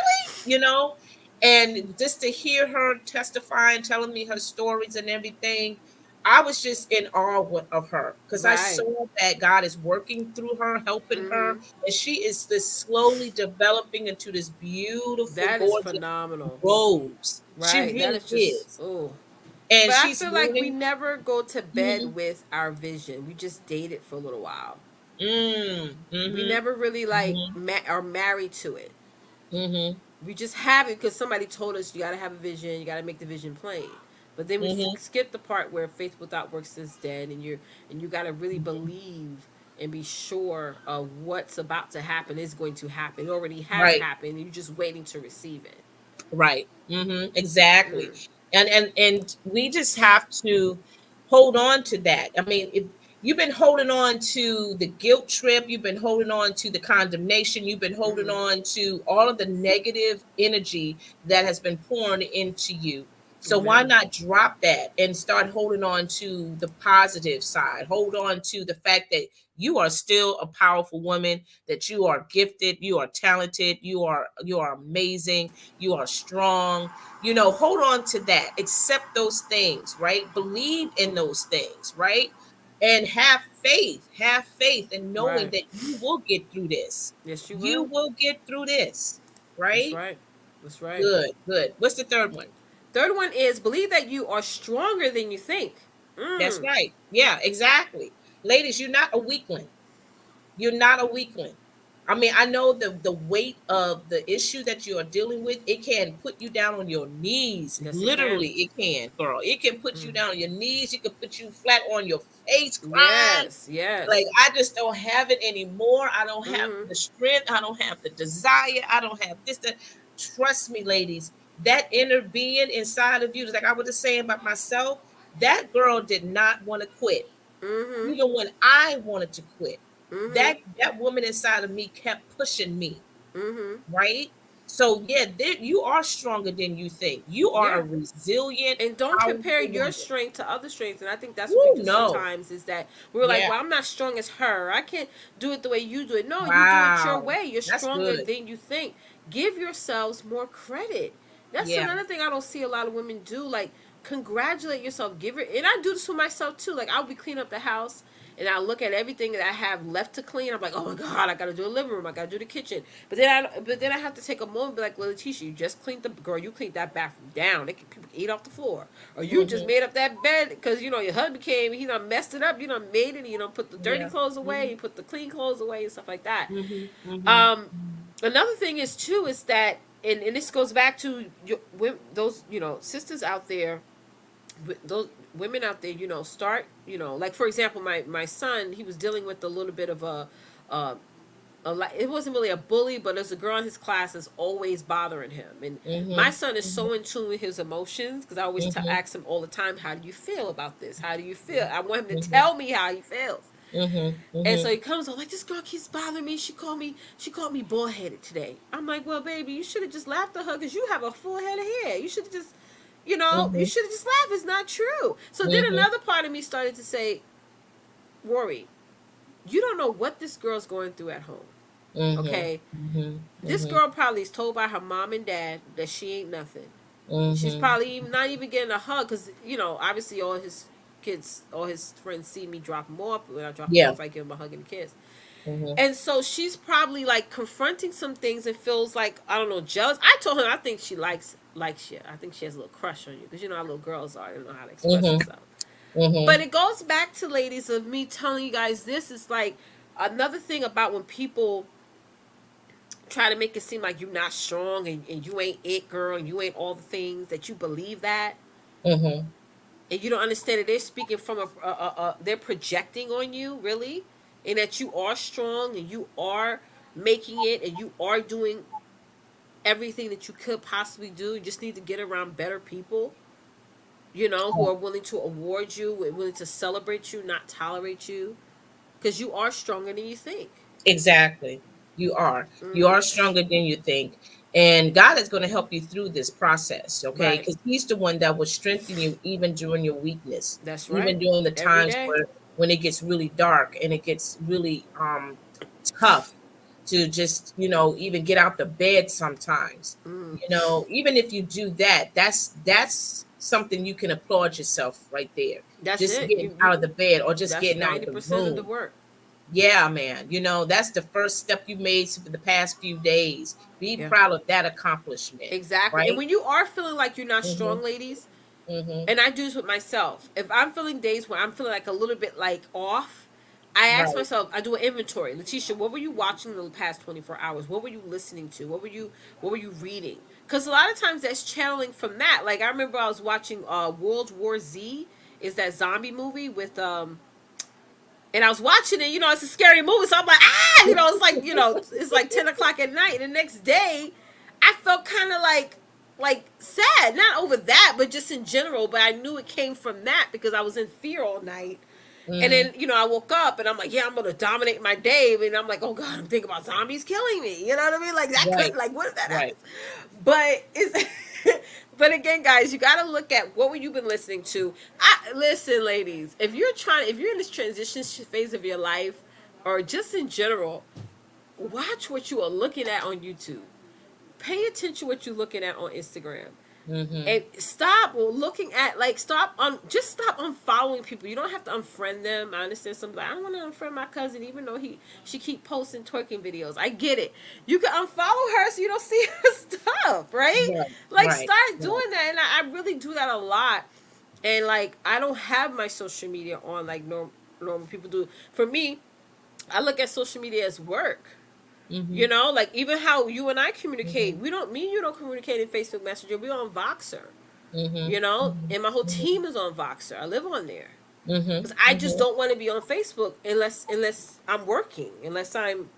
You know? And just to hear her testify and telling me her stories and everything, I was just in awe of her because I Right. saw that God is working through her, helping her, Mm-hmm. and she is this slowly developing into this beautiful, That is gorgeous phenomenal. rose. She Right. That really is just, is. oh. And But I she's feel like we moving. never go to Mhm. bed with our vision. We just date it for a little while. We Mhm. never really like Mhm. are married to it. Mhm. We just have it because somebody told us you got to have a vision. You got to make the vision plain. But then we Mhm. skip the part where faith without works is dead, and you got to really Mhm. believe and be sure of what's about to happen is going to happen. It already has Right. happened. And you're just waiting to receive it. Right. Exactly. Mm. And we just have to hold on to that. I mean, if you've been holding on to the guilt trip, you've been holding on to the condemnation, you've been holding Mm-hmm. on to all of the negative energy that has been poured into you. So why Amen. not drop that and start holding on to the positive side? Hold on to the fact that you are still a powerful woman, that you are gifted, you are talented, you are amazing, you are strong. You know, hold on to that. Accept those things, right? Believe in those things, right? And have faith. Have faith in knowing Right. that you will get through this. Yes, you You will. will get through this, That's right? right. That's right. Good, good. What's the third one? Third one is believe that you are stronger than you think. That's Mm. right. Yeah, exactly. Ladies, you're not a weakling. You're not a weakling. I mean, I know the weight of the issue that you are dealing with, it can put you down on your knees. Yes, it can. Literally, it can, girl. It can put you Mm. down on your knees. It can put you flat on your face crying. Yes. Like, Yes. I just don't have it anymore. I don't have Mm-hmm. the strength. I don't have the desire. I don't have this. That. Trust me, ladies, that inner being inside of you, like I was just saying about myself, that girl did not want to quit Mm-hmm. even when I wanted to quit. Mm-hmm. That woman inside of me kept pushing me, Mm-hmm. right? So yeah, you are stronger than you think. You are a Yeah. resilient, And don't powerful compare your woman. strength to other strengths. And I think that's what we Woo, do no. sometimes, is that we're like, Yeah. well, I'm not strong as her. I can't do it the way you do it. No, you do it your Wow. way. You're That's stronger good. than you think. Give yourselves more credit. That's Yeah. another thing I don't see a lot of women do. Like, congratulate yourself. Give it. And I do this for myself too. Like, I'll be cleaning up the house and I look at everything that I have left to clean. I'm like, oh my god, I gotta do a living room, I gotta do the kitchen. But then I have to take a moment and be like, well, Letitia, you just cleaned the girl, you cleaned that bathroom down. People can eat off the floor, or you just Mhm. made up that bed because your husband came, he done messed it up, you done made it, put the dirty Yeah. clothes away, you Mhm. put the clean clothes away and stuff like that. Mhm. Mhm. Um, Another thing is too is that, and this goes back to those sisters out there, those women out there, start, like for example, my son, he was dealing with a little bit of uh, it wasn't really a bully, but there's a girl in his class that's always bothering him. And my Mhm. son is Mhm. so in tune with his emotions because I always Mhm. ask him all the time, "How do you feel about this? How do you feel?" I want him to Mhm. tell me how he feels. Mhm. And so Mhm. he comes on like, this girl keeps bothering me. She called me bald headed today. I'm like, well, baby, you should have just laughed at her because you have a full head of hair. You should have just, you Mhm. should have just laughed. It's not true. So then Mhm. another part of me started to say, Rory, you don't know what this girl's going through at home. Mhm. Okay, Mhm. this Mhm. girl probably is told by her mom and dad that she ain't nothing. She's Mhm. probably not even getting a hug because obviously all his friends see me drop him off. When I drop him Yeah. off, I give him a hug and a kiss. Mhm. And so she's probably like confronting some things and feels like, I don't know, jealous. I told her I think she likes you. I think she has a little crush on you because you know how little girls are. They don't know how to express Mhm. themselves. But Mhm. it goes back to, ladies, of me telling you guys, this is like another thing about when people try to make it seem like you're not strong, and you ain't it, girl, and you ain't all the things that you believe that, Mhm. and you don't understand that they're speaking from they're projecting on you, really, and that you are strong and you are making it and you are doing everything that you could possibly do. You just need to get around better people, who are willing to award you, willing to celebrate you, not tolerate you, because you are stronger than you think. Exactly. You are. You Mm-hmm. are stronger than you think. And God is going to help you through this process, okay? Right. Because He's the one that will strengthen you even during your weakness, That's right. even during the Every times day. where when it gets really dark and it gets really tough to just, even get out the bed sometimes. Mm. Even if you do that, that's something you can applaud yourself right there. That's Just it. getting You out of the bed or just That's getting out of the 90% of the room. work. Yeah, man. That's the first step you made for the past few days. Be Yeah. proud of that accomplishment, Exactly. And right? when you are feeling like you're not Mhm. strong, ladies, Mhm. and I do this with myself. If I'm feeling days where I'm feeling like a little bit like off, I ask Right. myself, I do an inventory. Letitia, what were you watching in the past 24 hours? What were you listening to? What were you reading? Because a lot of times that's channeling from that. Like I remember I was watching World War Z, is that zombie movie with and I was watching it, it's a scary movie, so I'm like, it's like 10 o'clock at night. And the next day, I felt kind of like sad, not over that, but just in general. But I knew it came from that because I was in fear all night. And Mhm. then, I woke up and I'm like, yeah, I'm gonna dominate my day. And I'm like, oh god, I'm thinking about zombies killing me. You know what I mean? Like that could, Right. like, what if that Right. happens? But it's, but again, guys, you got to look at what you been listening to. Listen, ladies, if you're in this transition phase of your life, or just in general, watch what you are looking at on YouTube. Pay attention what you're looking at on Instagram, Mhm. and stop looking at, like, stop unfollowing people. You don't have to unfriend them. I understand some, like, I don't want to unfriend my cousin even though she keep posting twerking videos. I get it. You can unfollow her so you don't see her stuff, right? Right. Like, Right. start Right. doing that. And I really do that a lot. And like, I don't have my social media on like normal people do. For me, I look at social media as work. Mhm. Like, even how you and I communicate, Mhm. me and you don't communicate in Facebook Messenger. We're on Voxer, Mhm. Mhm. and my whole Mhm. team is on Voxer. I live on there Mhm. because I just Mhm. don't want to be on Facebook unless I'm working, unless I'm,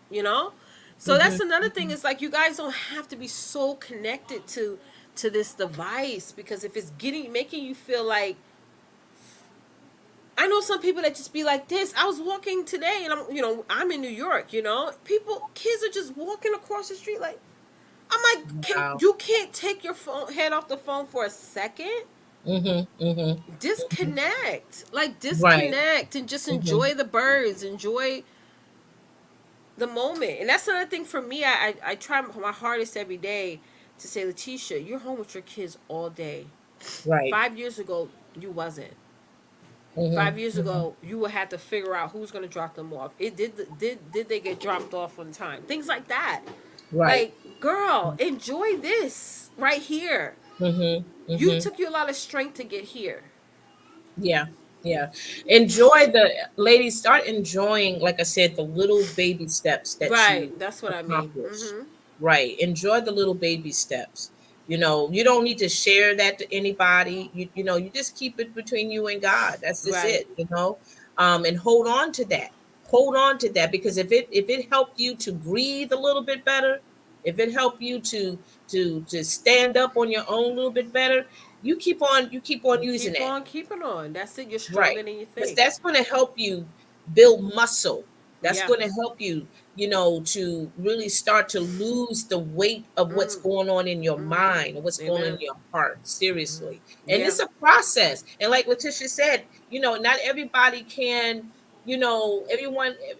you know. So that's Mhm. another thing. Mhm. Is like, you guys don't have to be so connected to this device, because if it's making you feel like, I know some people that just be like this. I was walking today, and I'm in New York. Kids are just walking across the street like, I'm like, Wow. you can't take your head off the phone for a second? Mhm. Mhm. Mhm. Right. Disconnect and just Mhm. enjoy the birds, enjoy the moment. And that's another thing for me. I try my hardest every day to say, Letitia, you're home with your kids all day. Right. 5 years ago, you wasn't. 5 Mhm. years Mhm. ago, you would have to figure out who's going to drop them off. It did they get dropped off on time? Things like that. Right. Like, girl, enjoy this right here. Mhm. You Mhm. took you a lot of strength to get here. Yeah. Yeah. Enjoy the ladies, start enjoying, like I said, the little baby steps that Right, you that's what I mean. accomplish. Mm-hmm. Right. Enjoy the little baby steps. You don't need to share that to anybody. You just keep it between you and God. That's just Right. it. And hold on to that. Hold on to that, because if it helped you to breathe a little bit better, if it helped you to stand up on your own a little bit better, you keep on You using keep that. on keeping on. That's it. You're Right. stronger than you Because think. that's going to help you build muscle. That's Yeah. going to help you, to really start to lose the weight of what's Mm. going on in your Mm-hmm. mind and what's going on in Amen. your heart. Seriously. And Yeah. it's a process. And like Letitia said, not everybody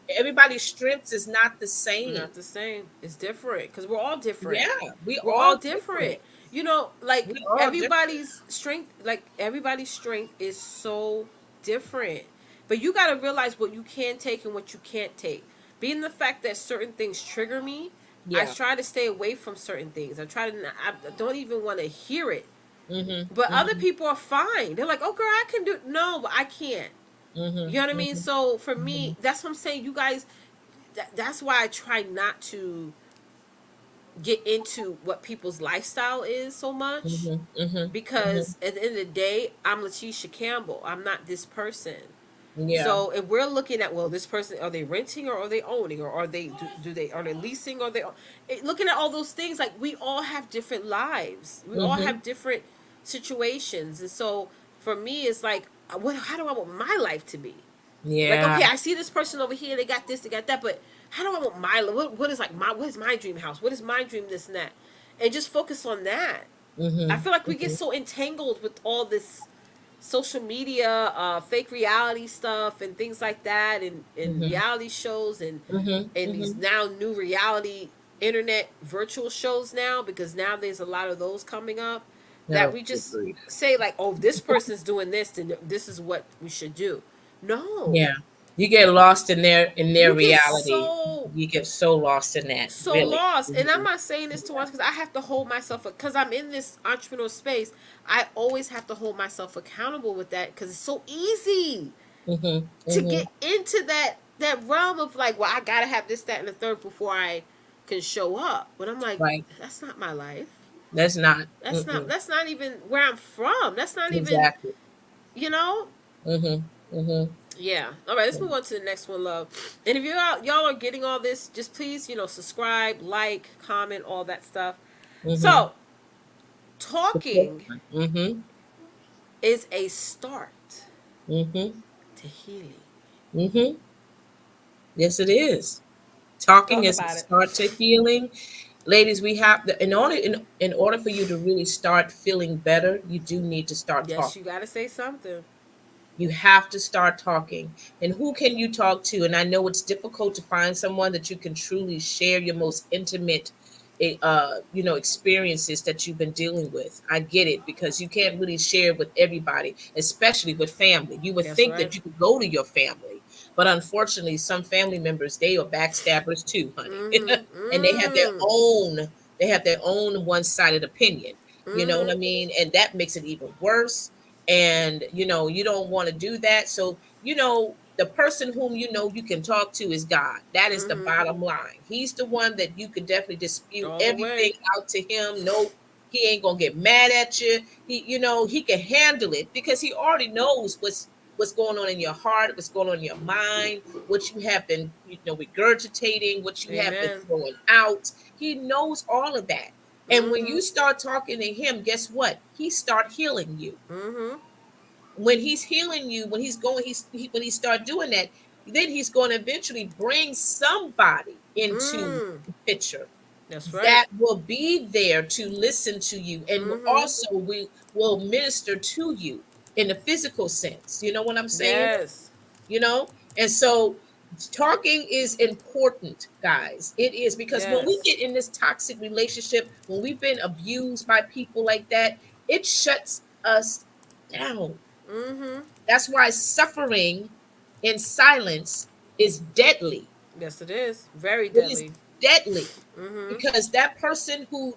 everybody's strengths is not the same. Not the same. It's different because we're all different. Yeah. We We're all all different. different. Like We all different. everybody's strength is so different. But you got to realize what you can take and what you can't take. Being the fact that certain things trigger me, I Yeah. try to stay away from certain things. I try to. I don't even want to hear it. Mhm. But other Mhm. people are fine. They're like, "Oh, girl, I can do." No, but I can't. You Mhm. know what I mean? Mhm. So for me, Mhm. that's what I'm saying. You guys, that's why I try not to get into what people's lifestyle is so much, Mhm. Mhm. Mhm. because at the end of the day, I'm Letitia Campbell. I'm not this person. Yeah. So if we're looking at, well, this person, are they renting or are they owning, or are they leasing, or looking at all those things, like, we all have different lives, we all Mhm. have different situations. And so for me, it's like, how do I want my life to be? Like, Yeah. okay, I see this person over here, they got this, they got that, but how do I want my what is, like, what is my dream house? What is my dream, this and that? And just focus on that. I Mhm. feel like we get Mhm. so entangled with all this social media, fake reality stuff and things like that, and Mhm. reality shows, Mhm. and these Mhm. now new reality internet virtual shows now, because now there's a lot of those coming up, that Oh, we good just grief. say, like, oh, this person's doing this, then this is what we should do. No. Yeah. You get lost in their You get reality. You get so lost in that, so really. lost. And I'm Mhm. not saying this to us because I have to hold myself, because I'm in this entrepreneur space. I always have to hold myself accountable with that, because it's so easy Mhm. to get Mhm. into that realm of, like, well, I gotta have this, that, and the third before I can show up. But I'm like, Right. that's not my life. That's not. That's not Mm-mm. that's not even where I'm from. That's not even, Exactly. you know. Mhm. Mhm. Yeah. All right. Let's move on to the next one, love. And if y'all are getting all this, just please, subscribe, like, comment, all that stuff. Mhm. So, talking Mhm. is a start Mhm. to healing. Mhm. Yes, it is. Talking Talk is a about it. start to healing. Ladies, we have in order for you to really start feeling better, you do need to start Yes, you talking. got to say something. You have to start talking. And who can you talk to? And I know it's difficult to find someone that you can truly share your most intimate experiences that you've been dealing with. I get it, because you can't really share with everybody, especially with family. You would That's think right. that you could go to your family, but unfortunately some family members, they are backstabbers too, honey. And they have their Mm-hmm. own one-sided opinion. You know what I Mm-hmm. mean? And that makes it even worse. And you don't want to do that. So the person whom you can talk to is God. That is the Mm-hmm. bottom line. He's the one that you could definitely dispute All the everything way. out to him. No, he ain't gonna get mad at you. He can handle it, because he already knows what's going on in your heart, what's going on in your mind, what you have been regurgitating, what you have been Amen. throwing out. He knows all of that. And when Mm-hmm. you start talking to him, guess what? He start healing you. Mm-hmm. When he's healing you, when he start doing that, then he's going to eventually bring somebody into Mm. the picture That's right. that will be there to listen to you, and Mm-hmm. also we will minister to you in the physical sense. You know what I'm saying? Yes. And so talking is important, guys. It is, because when we Yes. get in this toxic relationship, when we've been abused by people like that, it shuts us down. Mm-hmm. That's why suffering in silence is deadly. Yes, it is. Very It is deadly. deadly Mm-hmm. because that person who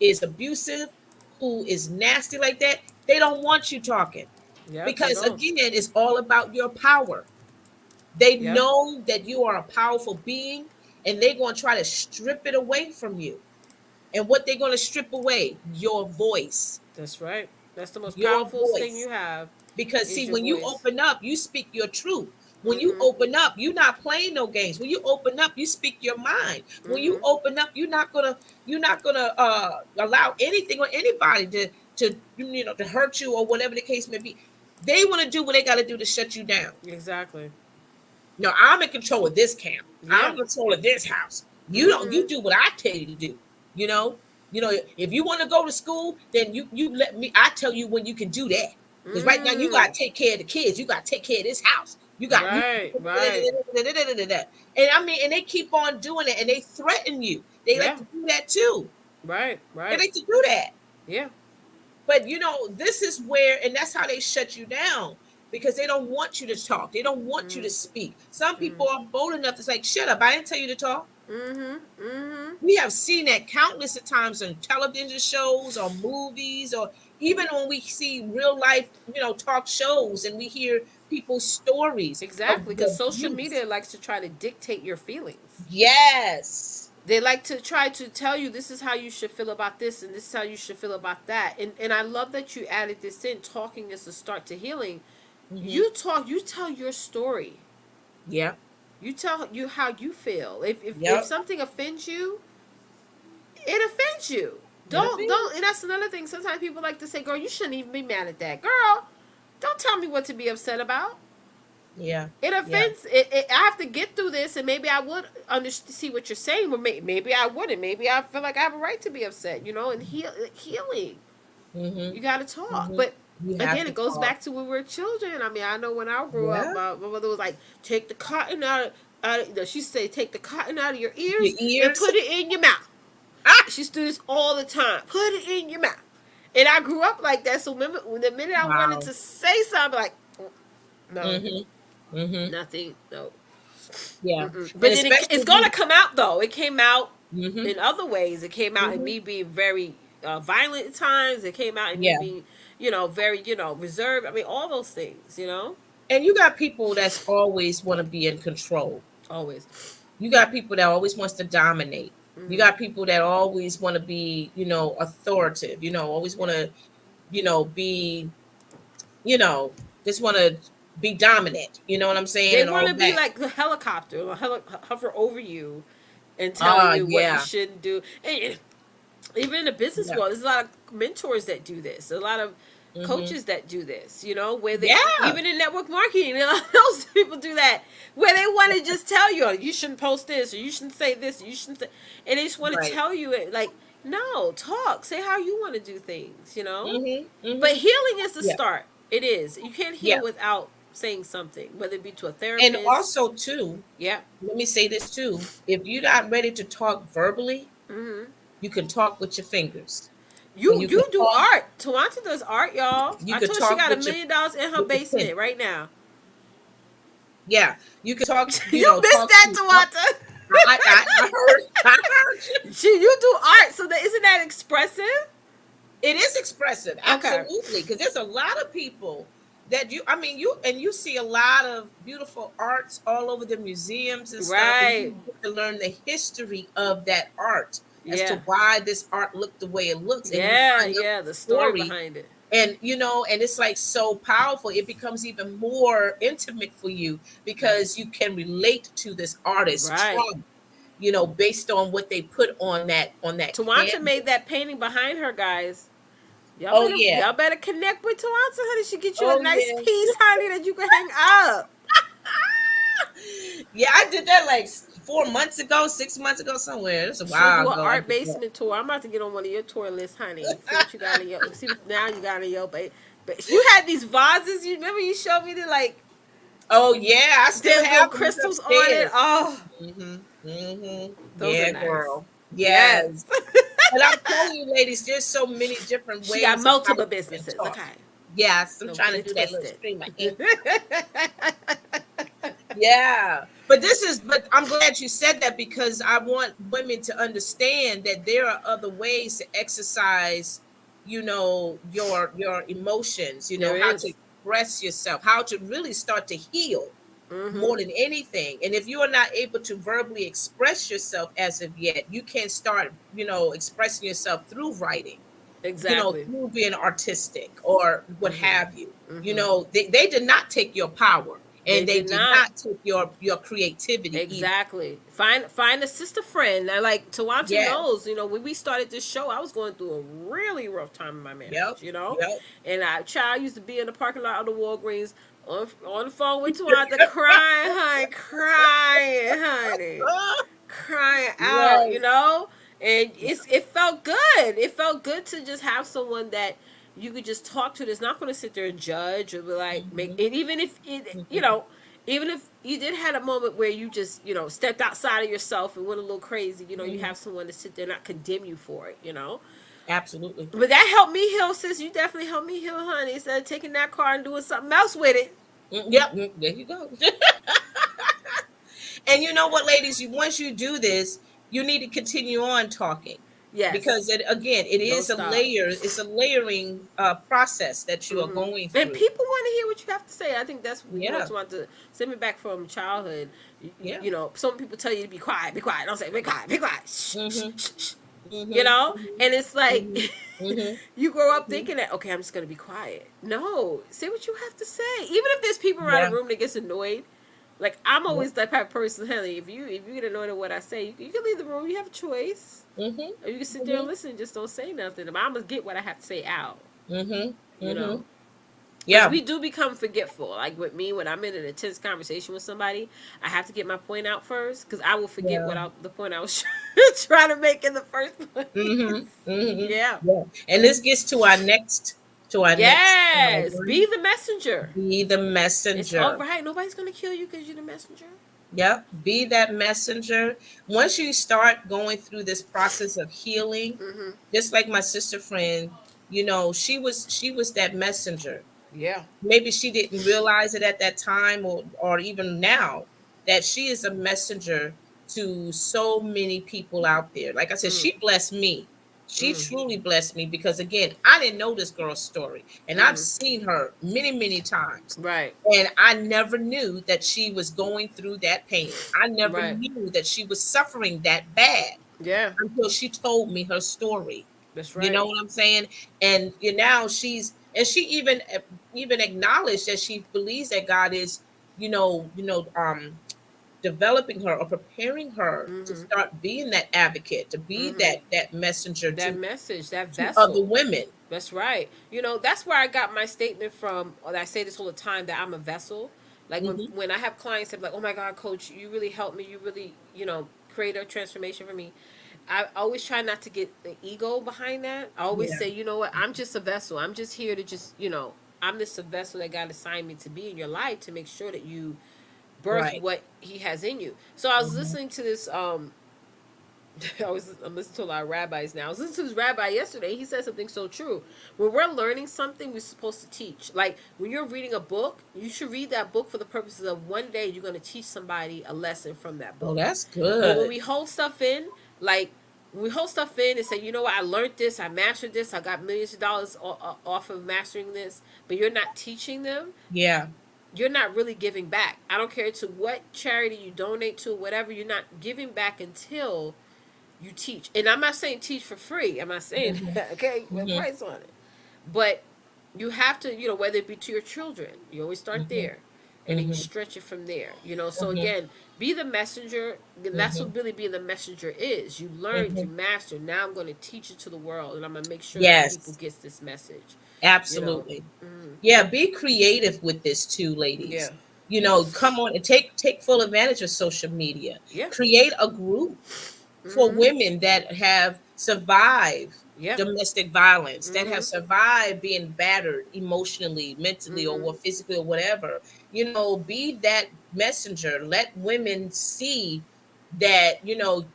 is abusive, who is nasty like that, they don't want you talking. Yep, they Because don't. again, it's all about your power. They Yep, know that you are a powerful being and they're going to try to strip it away from you. And what they're going to strip away? Your voice. that's right. That's the most Your powerful thing voice. you have Because is see, your when you voice. open up, you speak your truth. When you Mm-hmm. open up, you're not playing no games. When you open up, you speak your mind. When you Mm-hmm. open up, you're not gonna allow anything or anybody to hurt you or whatever the case may be. They want to do what they got to do to shut you down. Exactly. No, I'm in control of this camp. I'm Yeah. in control of this house. You don't. Mm-hmm. You do what I tell you to do. You know. You know. If you want to go to school, then you let me. I tell you when you can do that. Because right now you Mm. got to take care of the kids. You got to take care of this house. You got you. Right. Right. And I mean, and they keep on doing it, and they threaten you. They like Yeah. to do that too. Right. They Right. like to do that. Yeah. But this is where, and that's how they shut you down because they don't want you to talk. They don't want you to speak. Some people are bold enough to say, "Shut up! I didn't tell you to talk." Mm-hmm. Mm-hmm. We have seen that countless of times in television shows or movies, or even when we see real life, talk shows, and we hear people's stories of Exactly. Because the social abuse. media likes to try to dictate your feelings. Yes. They like to try to tell you this is how you should feel about this and this is how you should feel about that. And I love that you added this in. Talking is the start to healing. Hmm. You tell your story. Yep. You tell you how you feel. If Yep. something offends you, it offends you. It Don't, offends. and that's another thing. Sometimes people like to say, "Girl, you shouldn't even be mad at that." Girl, don't tell me what to be upset about. Yeah. It Yeah. offends. I have to get through this, and maybe I would see what you're saying, but maybe I wouldn't. Maybe I feel like I have a right to be upset, and healing. Hmm. You got to talk. Hmm. But You have again, to it goes talk. back to when we were children. I mean, I know when I grew up, Yeah. my mother was like, take the cotton she say, take the cotton out of your Your ears and ears. put it in your mouth. Ah. She used to do this all the time. Put it in your mouth. And I grew up like that. So remember, when the minute I wanted Wow. to say something, like, no, Hmm. Hmm. nothing, no. Yeah. Mm-mm. And But then it's especially gonna come out though. It came out hmm in other ways. It came out in hmm me being very violent at times. It came out in me yeah. being, very, reserved. I mean, all those things. And you got people that's always want to be in control. Always. You got people that always wants to dominate. You Mm-hmm. got people that always want to be, authoritative, always want Yeah. to, be, you know, just want to be dominant, you know what I'm saying? They And want all to of be that. like the helicopter, or hover over you, and tell Ah, you what you yeah. shouldn't do. And even in the business Yeah. world, there's a lot of mentors that do this. A lot of Hmm. coaches that do this. Where they Yeah. even in network marketing, a lot of those people do that. Where they want to just tell you, oh, you shouldn't post this, or you shouldn't say this, or you shouldn't say, and they just want to Right. tell you it like, no, talk, say how you want to do things. Hmm. But Hmm. healing is the Yeah. start. It is. You can't Yeah. heal without saying something, whether it be to a And therapist. also too, Yeah. let me say this too. If you're not ready to talk verbally, Mm-hmm. you can talk with your fingers. And You you do art. Tawanta does art, y'all. you I could told her she talk got $1 million in her with your pen. basement right now. Yeah, you could talk, You missed talk that, to Tawanta. I heard I heard you. You do art, so isn't that expressive? It is expressive, Okay. absolutely, because there's a lot of people that you see a lot of beautiful arts all over the museums and stuff, and Right. you get to learn the history of that art as to Yeah. why this art looked the way it looks, and you Yeah. find out Yeah. the The story story. behind it. And it's like so powerful, it becomes even more intimate for you because you can relate to this artist's Right. trauma, based on what they put on that Tawanta made canvas. that painting behind her, guys. Y'all Oh better yeah. y'all better connect with Tawanta, honey. She get you a Oh nice yeah. piece, honey, that you can hang up. Yeah, I did that like 4 months ago, 6 months ago, somewhere. It's a She'll while do an ago. I art did that. basement tour. I'm about to get on one of your tour lists, honey. See what you got in your. See what now you got in your. But you had these vases. You remember you showed me the Oh yeah, I still there's little have them. It's crystals on it. upstairs. Oh, those are Yeah, nice. girl. Yes. Yes. But I'm telling you, ladies, there's so many different She got ways of how multiple you can businesses. talk. Okay. Yes, I'm Don't trying get to it do that little twisted. streamer. Yeah. But I'm glad you said that because I want women to understand that there are other ways to exercise, your emotions, There how to is. express yourself, how to really start to heal Mm-hmm. more than anything. And if you are not able to verbally express yourself as of yet, you can start, expressing yourself through writing, Exactly. through being artistic or what Mm-hmm. have you. Mm-hmm. They did not take your power They and they did did not. not take your creativity either. Exactly. Find a sister friend. Now, like Tawanta Yes. knows, when we started this show, I was going through a really rough time in my Yep. marriage. Yep. And I child used to be in the parking lot of the Walgreens on the phone with Tawanta, crying, honey, crying, honey, crying out, Yes. and Yep. it felt good. It felt good to just have someone that you could just talk to. That's not going to sit there and judge or be like make. Mhm. And even if it, Mhm. even if you did had a moment where you just stepped outside of yourself and went a little crazy, you Mhm. have someone to sit there and not condemn you for it. Absolutely. But that helped me heal, sis. You definitely helped me heal, honey. Instead of taking that car and doing something else with it. Yep. There you go. And you know what, ladies? Once you do this, you need to continue on talking Yes. because it Don't is a stop. layer. It's a layering process that you are going And through. people want to hear what you have to say. I think that's Yeah. to want to send me back from childhood. Yeah. Some people tell you to be quiet, be quiet. Don't say be quiet, be quiet. Shh, shh, Mhm. shh, shh. Mhm. And it's like Mhm. Mhm. you grow up Mhm. thinking that okay, I'm just gonna be quiet. No, say what you have to say. Even if there's people around the Yeah. room that gets annoyed. Like I'm Yeah. always that type of person, honey. If you get annoyed at what I say, you can leave the room. You have a choice, Mhm. or you can sit there and Mhm. listen. Just don't say nothing. But I'm gonna get what I have to say out. Mhm. You know, Mhm. because Yeah. we do become forgetful. Like with me, when I'm in an intense conversation with somebody, I have to get my point out first because I will forget Yeah. the point I was trying to make in the first place. Mhm. Mhm. Yeah. Yeah. And this gets to our next Yes. Be one. the messenger. Be the It's all messenger. right. Nobody's gonna kill you because you're the messenger. Yep. Be that messenger. Once you start going through this process of healing, Mm-hmm. just like my sister friend, she was that messenger. Yeah. Maybe she didn't realize it at that time or even now that she is a messenger to so many people out there. Like I said, Mm. she blessed me. She Mm. truly blessed me because again, I didn't know this girl's story and I've Mm-hmm. seen her many, many times. Right. And I never knew that she was going through that pain. I never Right. knew that she was suffering that bad Yeah. until she told me her story. That's You right. know what I'm saying? And now she even acknowledged that she believes that God is, developing her or preparing her to Mm-hmm. start being that advocate, to be Mm-hmm. that messenger That to message, that other vessel. women. That's right. That's where I got my statement from. Or I say this all the time that I'm a vessel. Like when Hmm. when I have clients that be like, "Oh my God, Coach, you really helped me. You really, create a transformation for me." I always try not to get the ego behind that. I always Yeah, say, you know what? I'm just a vessel. I'm just here to I'm just a vessel that God assigned me to be in your life to make sure that you birth right. what He has in you. So I was Hmm. listening to this. I'm listening to a lot of rabbis now. I was listening to this rabbi yesterday. He said something so true. When we're learning something, we're supposed to teach. Like when you're reading a book, you should read that book for the purposes of one day you're going to teach somebody a lesson from that Oh, book. that's But when good. we hold stuff in, like when we hold stuff in and say, you know what, I learned this, I mastered this, I got millions of dollars off of mastering this, but you're not teaching them, Yeah. you're not really giving back. I don't care to what charity you donate to, whatever, you're not giving back until you teach. And I'm not saying teach for free. I'm not saying Hmm. that, okay, with a Hmm. price on it. But you have to, whether it be to your children, you always start Hmm. there. And then you Hmm. stretch it from there. So Hmm. again, be the messenger. And that's Hmm. what really being the messenger is. You learned, you Hmm. mastered. Now I'm going to teach it to the world, and I'm going to make sure that people Yes, gets this message. You know. absolutely. Yeah, be creative with this too, Yeah. ladies. Come on and take full advantage of social media. Yeah. Create a group for Mhm. women that have survived Yeah. domestic violence, that have Mhm. survived being battered emotionally, mentally, Mhm. or physically, or whatever. Be that messenger. Let women see that,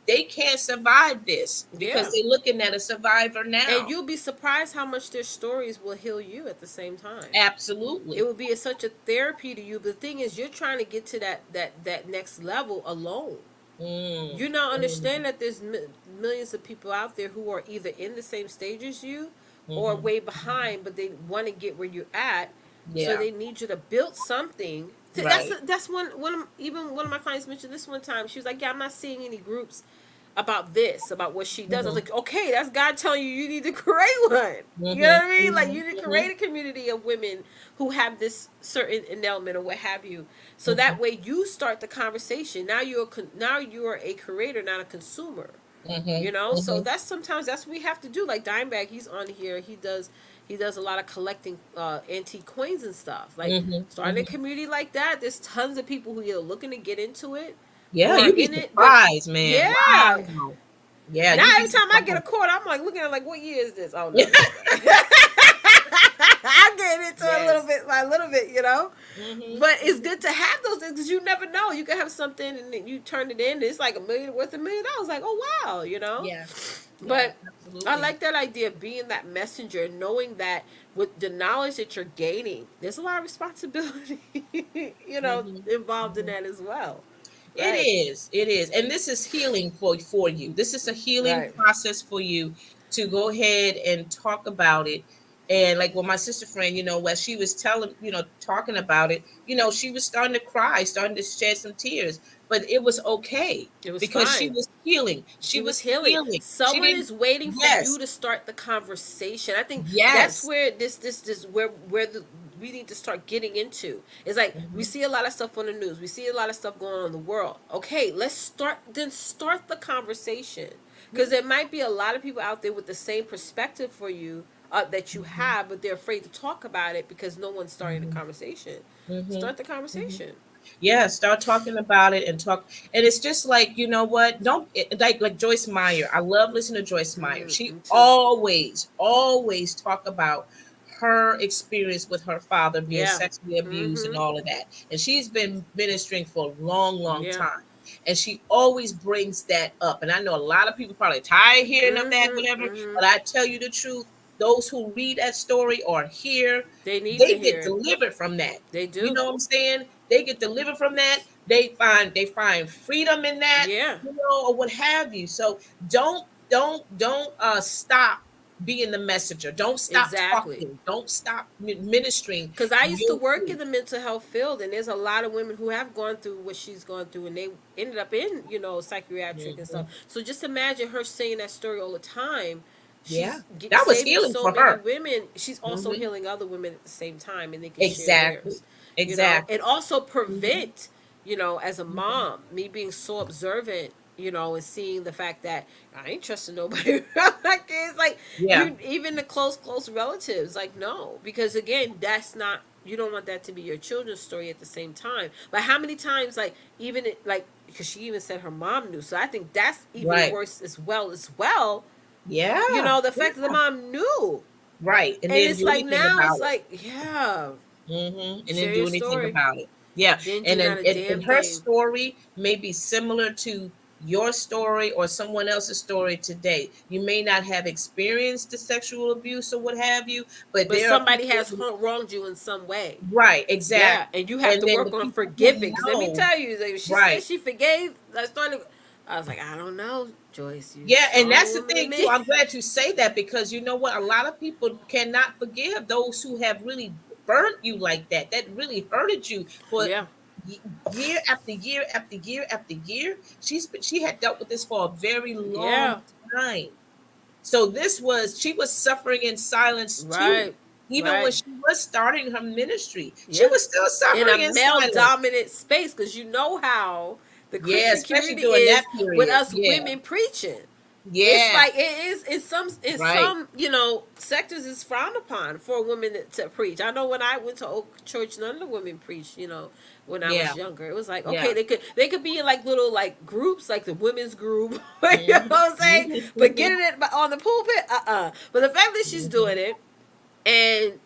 they can't survive this because Yeah. they're looking at a survivor And now. you'll be surprised how much their stories will heal you at the same time. It Absolutely. will be such a therapy to you. But the thing is, you're trying to get to that next level alone. Mm, You now understand mm, that there's millions of people out there who are either in the same stage as you or hmm. way behind, but they want to get where you're at. So Yeah. they need you to build something. Right. That's even one of my clients mentioned this one time. She was like, "Yeah, I'm not seeing any groups about this, about what she does." I was Hmm. like, "Okay, that's God telling you you need to create one." You know Hmm. what I mean? Like Hmm. you need to Hmm. create a community of women who have this certain element or what have you. So Hmm. that way you start the conversation. Now you're a creator, not a consumer. Hmm. So Hmm. that's sometimes that's what we have to do. Like Dimebag, he's on here. He does a lot of collecting antique coins and stuff. Like Hmm. starting a Hmm. community like that, there's tons of people who either looking to get into it Yeah, or are you'd be in it. But surprised, man. yeah, Wow. Yeah, now you'd be every time I get a surprised. quote, I'm like looking at it like, what year is this? Oh no, no. I'm getting into it Yes. a little bit. Hmm. But it's Hmm. good to have those things because you never know. You can have something and then you turn it in. And it's like worth $1 million. Like, oh wow. Yeah. Yeah, But I absolutely. like that idea of being that messenger, knowing that with the knowledge that you're gaining, there's a lot of responsibility, Hmm. involved in Hmm. that as well. It Right. is. It is. And this is healing for you. This is a healing Right. process for you to go ahead and talk about it. And like with my sister friend, as she was telling, talking about it, she was starting to cry, starting to shed some tears, but it was okay It was because she fine. was healing. She She was was healing. healing. She Someone didn't, is waiting for you yes, to start the conversation. I think that's yes. where this we need to start getting into. It's like we Mhm, see a lot of stuff on the news. We see a lot of stuff going on in the world. Okay, let's start the conversation because there might be a lot of people out there with the same perspective for you that you mhm, have, but they're afraid to talk about it because no one's starting the mhm, conversation. mhm, Start the mhm. conversation. Yeah, start talking about it and talk. And it's just like, you know what? Don't like Joyce Meyer. I love listening to Joyce Meyer. She Me too. always talk about her experience with her father being Yeah. sexually abused and Mm-hmm. all of that. And she's been ministering for a long, long Yeah. time. And she always brings that up. And I know a lot of people probably tired of hearing of that, Mm-hmm. whatever. Mm-hmm. But I tell you the truth, those who read that story or hear, They need to they get hear it. delivered from that. They You do. know what I'm saying? They get delivered from that. They find freedom in that, Yeah. or what have you. So don't stop being the messenger. Don't stop Exactly. talking. Don't stop ministering Because I used to your work in truth. the mental health field, and there's a lot of women who have gone through what she's gone through, and they ended up in, psychiatric and stuff. Mhm. So just imagine her saying that story all the time. Yeah, She's that was saving healing so for many her. women. She's also Hmm. healing other women at the same time, and they can share Exactly. theirs, and Exactly. also Hmm. prevent, as a Hmm. mom, me being so observant, and seeing the fact that I ain't trusting nobody around my kids. Like Yeah. you, even the close relatives, like no, because again, that's not. You don't want that to be your children's story at the same time. But how many times, like even like because she even said her mom knew, so I think that's even Right. worse as well. As well, Yeah. the fact that the Yeah. mom knew, Right. And and then it's do like anything now about it's it. like yeah, And then share do your anything story. about it. Yeah. Didn't do And not then a and damn her thing. story may be similar to your story or someone else's story today. You may not have experienced the sexual abuse or what have you, but But there are somebody people has wronged you in some way. right, Yeah, exactly. and you have And to then work the on people who forgiving. Because let me know, tell you, like, she said right. she forgave. I was like, I don't know, Joyce. You Yeah, and stronger that's the woman than thing too. me. I'm glad you say that because you know what? A lot of people cannot forgive those who have really burnt you like that. That really hurted you for Yeah, year after year after year after year. She had dealt with this for a very yeah, long time. So she was suffering in silence too. right, Even when right. she was starting her ministry, she Yeah, was still in a suffering in male silence. dominant space, because you know how the Yeah, Christian especially community during that is with period. us Yeah. women preaching. It's Yeah. like it is Right. in some sectors is frowned upon for a woman to preach. I know when I went to Oak Church, none of the women preached. When I Yeah. was younger, it was like okay, Yeah. they could be in like little like groups, like the women's group. You know Mhm. what I'm saying? But Mhm. getting it on the pulpit, But the fact that she's Mhm. doing it, and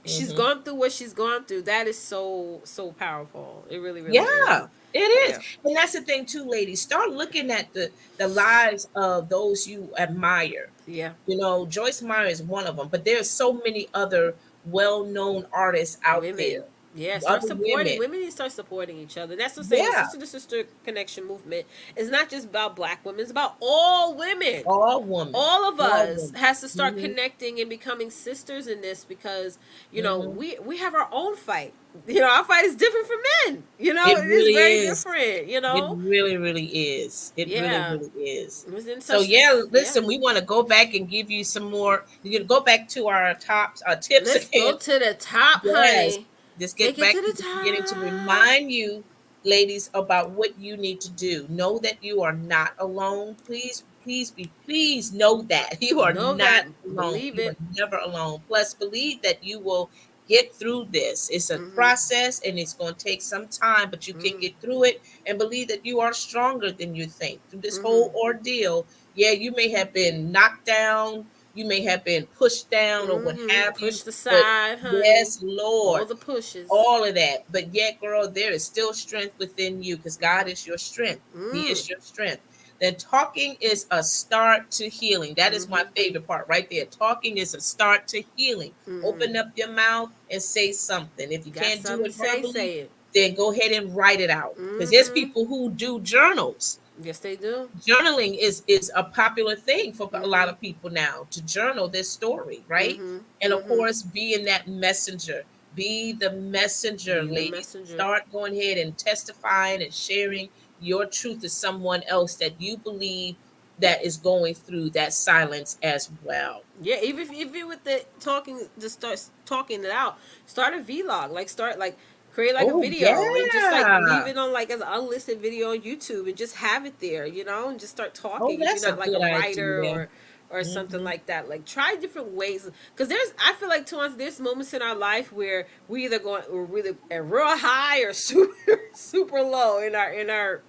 she's Mhm. gone through what she's gone through. That is so powerful. It really really is. Yeah, it is. Yeah. And that's the thing too, ladies. Start looking at the lives of those you admire. Yeah. You know, Joyce Meyer is one of them, but there's so many other well-known artists out there, Women. Yeah, start other supporting women. women need to start supporting each other. That's what I'm saying. The Yeah, sister to sister connection movement is not just about black women, it's about all women. all women, All of all us women. has to start Mhm, connecting and becoming sisters in this, because mhm. we have our own fight. Our fight is different from men. It It is really very is. different. It really, really is. It really, Yeah, really is. it was in So such yeah, this. Yeah, listen, we want to go back and give you some more. You can go back to our tops, our tips let's again. go to the top, Yes. honey. Just Take get it back to to the the beginning to top. remind you, ladies, about what you need to do. Know that you are not alone. Please, please please know that you are Know not that. alone. Believe You are it. never alone. Plus, believe that you will get through this. It's a Mhm. process and it's going to take some time, but you can Mhm. get through it and believe that you are stronger than you think. Through this Mhm. whole ordeal, yeah, you may have been knocked down, you may have been pushed down or what Mhm. have you, Push the but side, honey. yes, Lord, All the pushes. all of that. But yet, girl, there is still strength within you because God is your strength. He Mm. is your strength. Then talking is a start to healing. That is my Mhm. favorite part right there. Talking is a start to healing. Mhm. Open up your mouth and say something. If you Got can't do something it to say? verbally, Say it. then go ahead and write it out. Because there's Mhm. people who do journals. Yes, they do. Journaling is a popular thing for a lot Mhm. of people now to journal their story, right? Mhm. And of Mhm. course, being that messenger, be the messenger, Be the ladies. messenger. Start going ahead and testifying and sharing your truth to someone else that you believe that is going through that silence as well. Yeah, even with the talking, just start talking it out. Start a vlog, like start like create like a Oh video and just like leave yeah. it on like as an unlisted video on YouTube and just have it there, and just start Oh, talking. If you're that's a not like a good writer idea. or something Hmm. like that, like try different ways. Because I feel like to us, there's moments in our life where we're really at real high or super low in our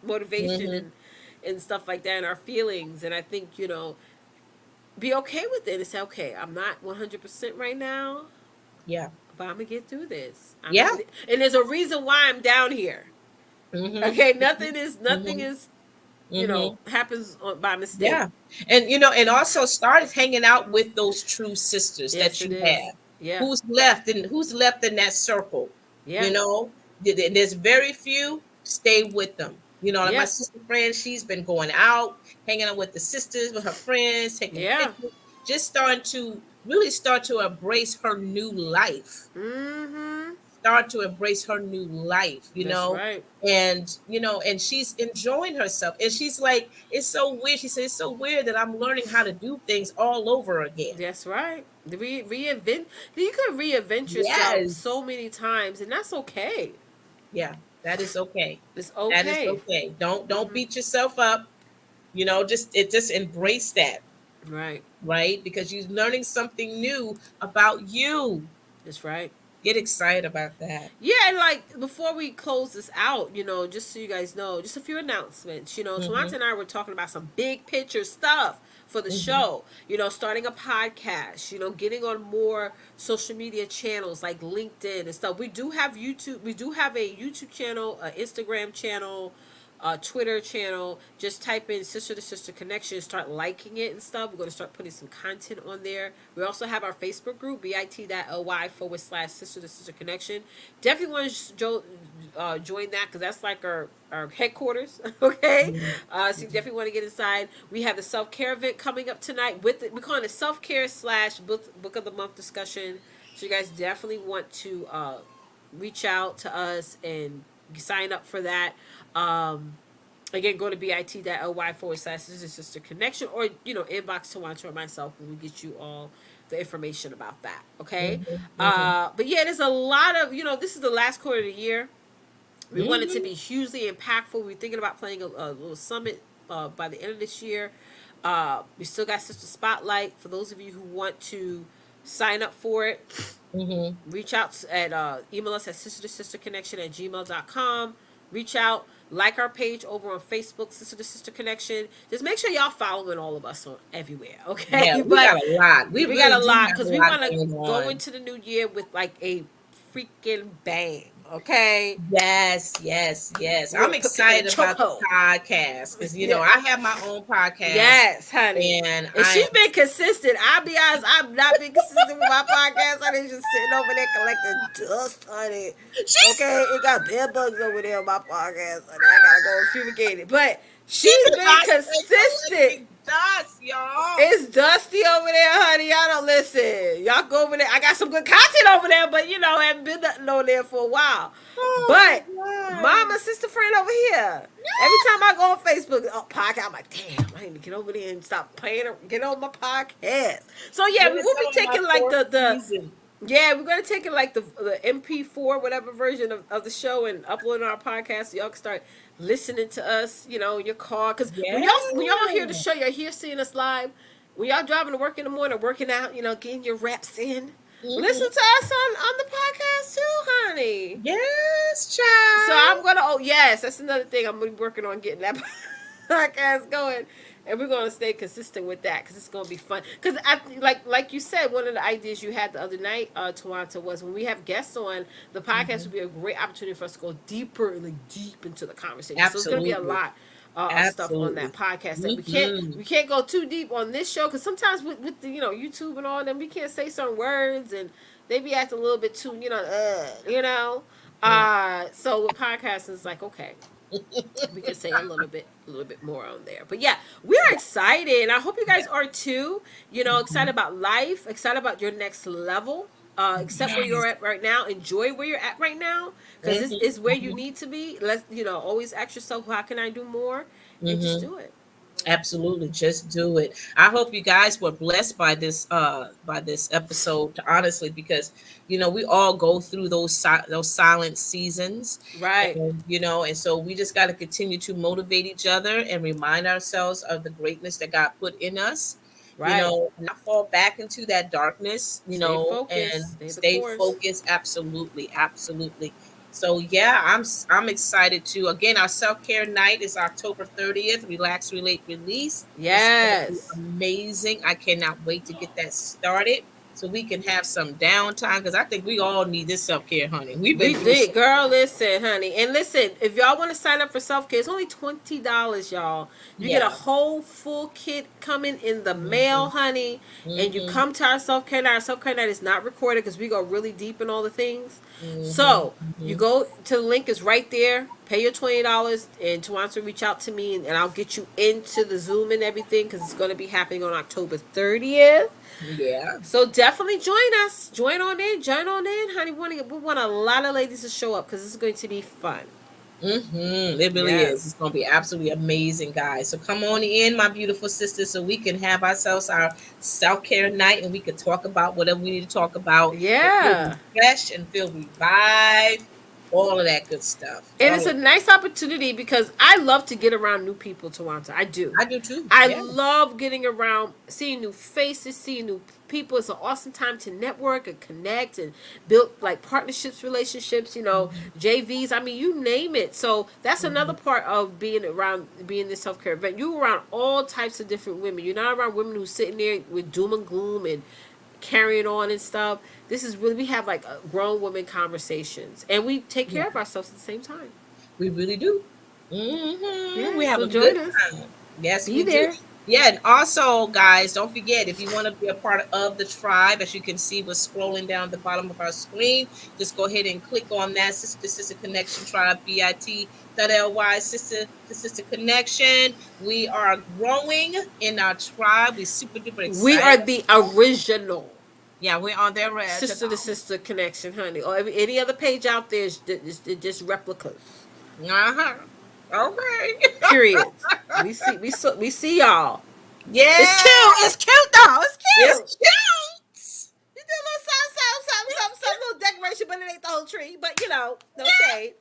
motivation Hmm. and stuff like that, and our feelings. And I think be okay with it and say, okay, I'm not 100% right now, Yeah. but I'm gonna get through this. Yeah. And there's a reason why I'm down here. Hmm. Okay, nothing is Hmm. happens by mistake. Yeah. And and also start hanging out with those true sisters Yes, that it you is. have. Yeah, Who's left in that circle? You yeah, know, there's very few, stay with them. Like my yeah, sister friend, she's been going out, hanging out with the sisters, with her friends, taking yeah. pictures, just starting to really start to embrace her new life, Mm-hmm. start to embrace her new life, That's right. and she's enjoying herself. And she's like, it's so weird. She said, it's so weird that I'm learning how to do things all over again. That's right. Reinvent. You could reinvent yourself Yes. so many times, and that's okay. Yeah, that is okay. It's That is okay. okay. Don't Mm-hmm. beat yourself up. Just embrace that, Right. right? Because you're learning something new about you. That's right. Get excited about that. Yeah, and like before we close this out, just so you guys know, just a few announcements. Tawanta Hmm. and I were talking about some big picture stuff for the Hmm. show. Starting a podcast. Getting on more social media channels like LinkedIn and stuff. We do have YouTube. We do have a YouTube channel, an Instagram channel, Twitter channel. Just type in Sister to Sister Connection, start liking it and stuff. We're going to start putting some content on there. We also have our Facebook group, bit.ly/Sister to Sister Connection. Definitely want to join that because that's like our headquarters. Okay. Hmm. So you definitely want to get inside. We have the self care event coming up tonight. We're calling it self care / book of the month discussion. So you guys definitely want to reach out to us and sign up for that. Again, go to bit.ly/Sister Sister Connection, or inbox Tawanta or myself and we get you all the information about that. Okay. Hmm. Hmm. But yeah, there's a lot of this is the last quarter of the year. We want it to Hmm. be hugely impactful. We're thinking about playing a little summit by the end of this year. We still got Sister Spotlight for those of you who want to sign up for it. Hmm. Reach out at email us at sister to sister connection at gmail.com. Reach out. Like our page over on Facebook, Sister to Sister Connection. Just make sure y'all following all of us on everywhere, Yeah, okay? we But got a lot. We we got really a do lot have a because we lot want to going go on. into the new year with like a freaking bang, okay? Yes, yes, yes. We're I'm gonna put people in excited about the chokehold. podcast because Yeah. I have my own podcast, Yes, honey. and And I she's been consistent. I'll be honest, I've not been consistent with my podcast. Honey, just sitting over there collecting dust, honey. she's Okay, it got bed bugs over there on my podcast, honey. I gotta go and fumigate it. But she's she's been not consistent. collecting dust, y'all. It's dusty over there, honey. Y'all don't listen. Y'all go over there. I got some good content over there, but haven't been nothing on there for a while. Oh my But god. mama, sister, friend over here. Every time I go on Facebook, podcast, I'm like, damn, I need to get over there and stop playing. Get on my podcast. So yeah, we Yes, will be I'm on my taking like fourth the season. yeah, we're gonna take it like the MP4 whatever version of the show and upload it on our podcast so y'all can start listening to us, in your car. Cause Yeah. when y'all hear the show, you're here seeing us live. When y'all driving to work in the morning, working out, getting your reps in. Listen Hmm. to us on the podcast too, honey. Yes, So child. I'm gonna. Oh yes, that's another thing. I'm gonna be working on getting that podcast going, and we're gonna stay consistent with that because it's gonna be fun. Because like you said, one of the ideas you had the other night, Twonta, was when we have guests on the podcast would Mhm. be a great opportunity for us to go deeper, like deep into the conversation. So it's gonna be a Absolutely. lot. Of stuff on that Absolutely. podcast that Hmm. we can't go too deep on this show because sometimes with the YouTube and all them we can't say certain words and they be acting a little bit too so with podcasts it's like okay we can say a little bit more on there. But yeah, we are excited. I hope you guys are too. Excited Mhm. about life, excited about your next level. Accept where you're Yes. at right now. Enjoy where you're at right now because this Hmm. is where you need to be. Let's always ask yourself, how can I do more, and just Hmm. do it. Absolutely, just do it. I hope you guys were blessed by this episode, honestly, because we all go through those silent seasons, Right, and and so we just got to continue to motivate each other and remind ourselves of the greatness that God put in us. right. Not fall back into that darkness, Stay and focused. Stay the stay course. focused. Absolutely, absolutely. So yeah, I'm excited to again. Our self care night is October 30th. Relax, relate, release. It's going to be Yes. amazing. I cannot wait to get that started so we can have some downtime because I think we all need this self care, honey. We've been We through so did, girl. Listen, honey, and listen. If y'all want to sign up for self care, it's only $20, y'all. You get a yeah. whole full kit coming in the mail, Hmm. honey, and you Hmm. come to our self care night. Our self care night is not recorded because we go really deep in all the things. Hmm. So you Hmm. go to the link is right there. Pay your $20, and Tawansa reach out to me, and I'll get you into the Zoom and everything because it's going to be happening on October 30th. Yeah. So definitely join us. Join on in, honey. We want a lot of ladies to show up because it's going to be fun. It really is. It's Yes. going to be absolutely amazing, guys. So come on in, my beautiful sisters, so we can have ourselves our self care night and we can talk about whatever we need to talk about and feel Yeah. refreshed and feel revived, all of that good stuff. And All it's of a it. nice opportunity because I love to get around new people, Tawanta. I do. I do too. I Yeah. love getting around, seeing new faces, seeing new people. It's an awesome time to network and connect and build like partnerships, relationships, Mhm. JVs. I mean, you name it. So that's another Mhm. part of being this self care event. You're around all types of different women. You're not around women who's sitting there with doom and gloom and carrying on and stuff. This is really, we have like grown women conversations and we take care of Yeah. ourselves at the same time. We really do. Yeah, We have so a good join us. time. Yes, Be we do. there. Yeah, and also, guys, don't forget if you want to be a part of the tribe, as you can see, we're scrolling down the bottom of our screen. Just go ahead and click on that Sister to Sister Connection Tribe, bit.ly, Sister to Sister Connection. We are growing in our tribe. We're super duper We are excited. the original Yeah, we're on there. sister to sister connection, honey. Or any other page out there is just replicas. Uh-huh. Okay. Period. We see y'all. It's Yeah, cute. It's cute though. It's it's cute. cute. You did a little some little decoration, but it ain't the whole tree. But no shade.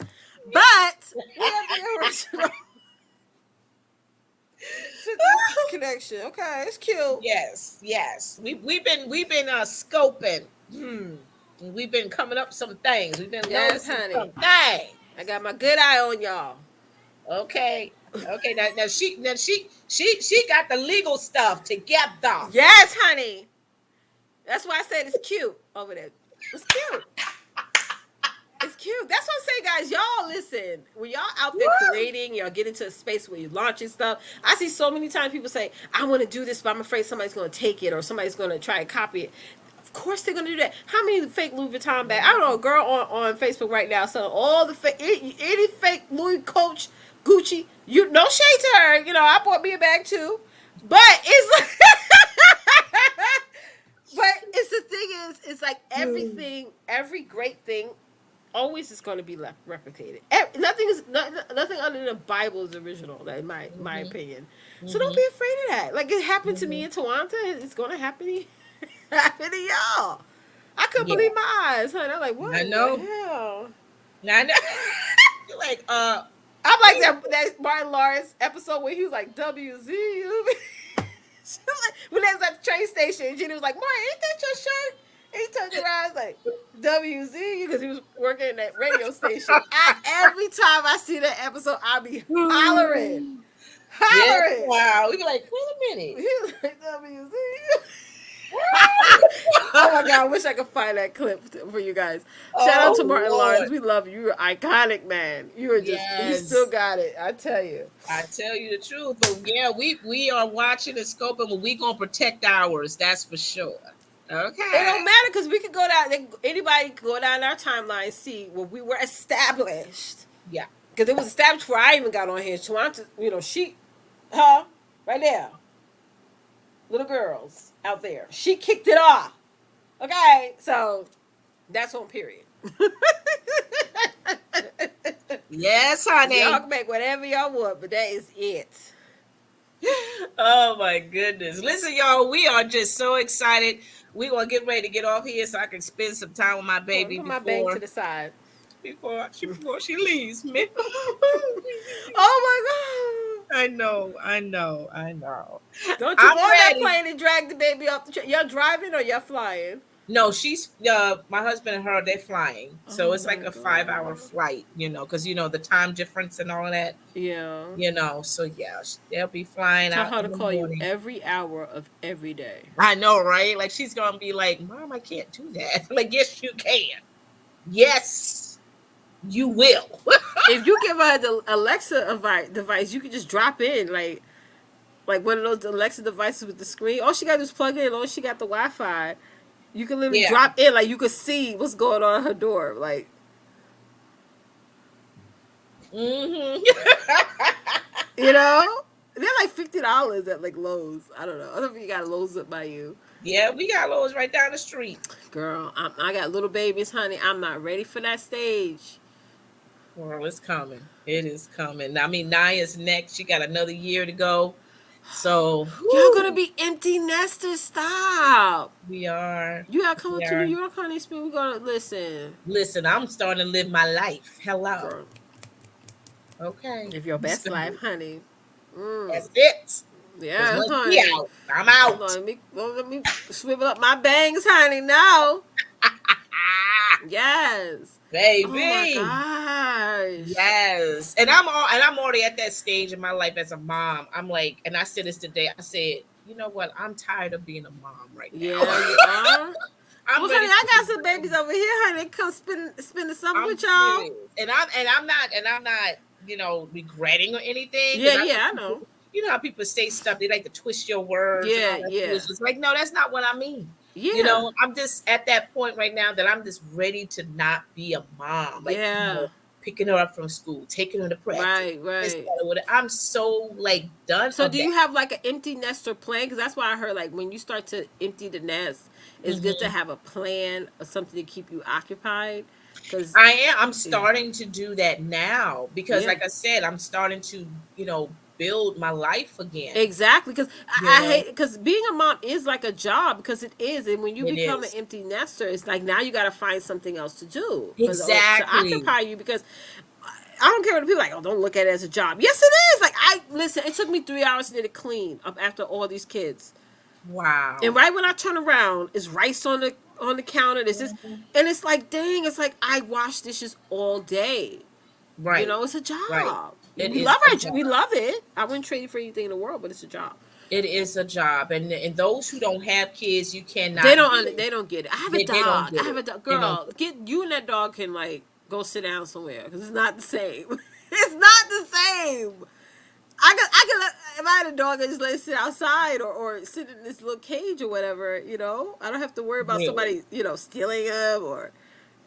But we are the original sister connection. Okay, it's cute. Yes, yes. We've been scoping. We've been coming up some things. We've been Yes, noticing honey. some things. I got my good eye on y'all. Okay. Okay. Now she got the legal stuff together. Yes, honey. That's why I said it's cute over there. It's cute. It's cute. That's what I'm saying, guys. Y'all listen. When y'all out there Woo! creating, y'all get into a space where you're launching stuff. I see so many times people say, "I want to do this, but I'm afraid somebody's going to take it or somebody's going to try and copy it." Of course they're going to do that. How many fake Louis Vuitton bags? I don't know. A girl on Facebook right now selling all the fake, any fake Louis Coach, Gucci. You no shade to her. You know, I bought me a bag too, but it's like. But it's the thing is, it's like Hmm. everything, every great thing always is going to be replicated. Nothing is nothing other than the Bible is original, in my Hmm. opinion. So don't Hmm. be afraid of that. Like it happened to me Hmm. in Twonta, it's going to happen to happen to y'all. I couldn't Yeah, believe my eyes, honey. I'm like, what I in the know. hell? I know. You're like, I'm like that Martin Lawrence episode where he was like WZ. When they was at the train station, and Jenny was like, "Martin, ain't that your shirt?" And he turned around, and was like, "WZ," because he was working in that radio station. Every time I see that episode, I'll be hollering, yeah, hollering. wow. We be like, wait a minute. He was like, WZ. Oh my god, I wish I could find that clip for you guys. Shout out Oh to Martin Lawrence. Lord. We love you. You're iconic, man. You are just you still Yes. got it. I tell you. I tell you the truth. But yeah, we are watching and scoping, but we gonna protect ours, that's for sure. It Okay. don't matter because we could go down. Anybody could go down our timeline and see where we were established. Yeah. Because it was established before I even got on here. Shawnta, she, huh, right there, little girls out there. She kicked it off. Okay, so that's on period. Yes, Y'all honey. can make whatever y'all want, but that is it. Oh my goodness. Listen, y'all, we are just so excited. We gonna get ready to get off here so I can spend some time with my Hold on, baby put my bang to before the side. before she leaves me. Oh my god! I know. Don't you I'm go on that ready. plane and drag the baby off the train. Y'all driving or y'all flying? No, she's my husband and her, they're flying. So Oh it's like my a 5 hour god. flight, because the time difference and all of that, Yeah. So yeah, they'll be flying Tell out her in to the call you morning. every hour of every day. I know, right? Like she's gonna be like, Mom, I can't do that. Like, yes, you can. Yes, you will. If you give her the Alexa device, you can just drop in like one of those Alexa devices with the screen. All she got to do is plug in. As long as she got the Wi-Fi, you can literally Yeah. drop in. Like you could see what's going on at her door. Like Hmm. you know, they're like $50 at like Lowe's. I don't know. I don't know if you got Lowe's up by you. Yeah, we got Lowe's right down the street. Girl, I got little babies, honey. I'm not ready for that stage. Well, it's coming. It is coming. I mean, Naya's next. She got another year to go. So, Y'all gonna whew, be empty nesters. Stop. we are. You gotta come We up to New are. York, honey. We're gonna listen, Listen, I'm starting to live my life. Hello. girl. Okay. Live your best life, honey. Mm. That's it. Because Yeah, once we honey. out, I'm Hold on, out. let me swivel up my bangs, honey. Now, yes. Oh my Baby. gosh. Yes. And I'm already at that stage in my life as a mom. I'm like, and I said this today. I said, you know what? I'm tired of being a mom right now. Yeah, you are. I'm Well, ready honey, to I be got some babies done. over here, honey. Come spend the summer I'm with y'all. serious. And I'm not, regretting or anything. Yeah, Because I know yeah, I people, know. how people say stuff, they like to twist your words and all Yeah, that yeah, foolishness. Like, no, that's not what I mean. yeah, I'm just at that point right now that I'm just ready to not be a mom. Like, yeah. picking her up from school, taking her to practice, Right, this, right. that, or whatever. I'm so like done So, of do that. you have like an empty nester plan? Because that's why I heard like when you start to empty the nest, it's good to Hmm. have a plan or something to keep you occupied. Because I'm yeah, starting to do that now because, yeah. like I said, I'm starting to, build my life again. Exactly, because You I know, hate because being a mom is like a job because it is, and when you it become an is. empty nester, it's like now you got to find something else to do for to Exactly. occupy you. Because I don't care what the people are like. Oh, don't look at it as a job. Yes, it is. Like I listen. It took me 3 hours to get it clean up after all these kids, and Wow. right when I turn around, it's rice on the counter. This is, Mhm. and it's like, dang, it's like I wash dishes all day. Right. It's a Right. job. It We is love a we job. love it. I wouldn't trade it for anything in the world, but it's a job. It is a job, and those who don't have kids, you They cannot don't. give. They don't get it. I have a They don't dog. I get have it. a dog. They don't Girl, get it. get you and that dog can like go sit down somewhere because it's not the same. It's not the same. I can let, if I had a dog, I just let it sit outside or sit in this little cage or whatever. You know, I don't have to worry about Really. somebody stealing him or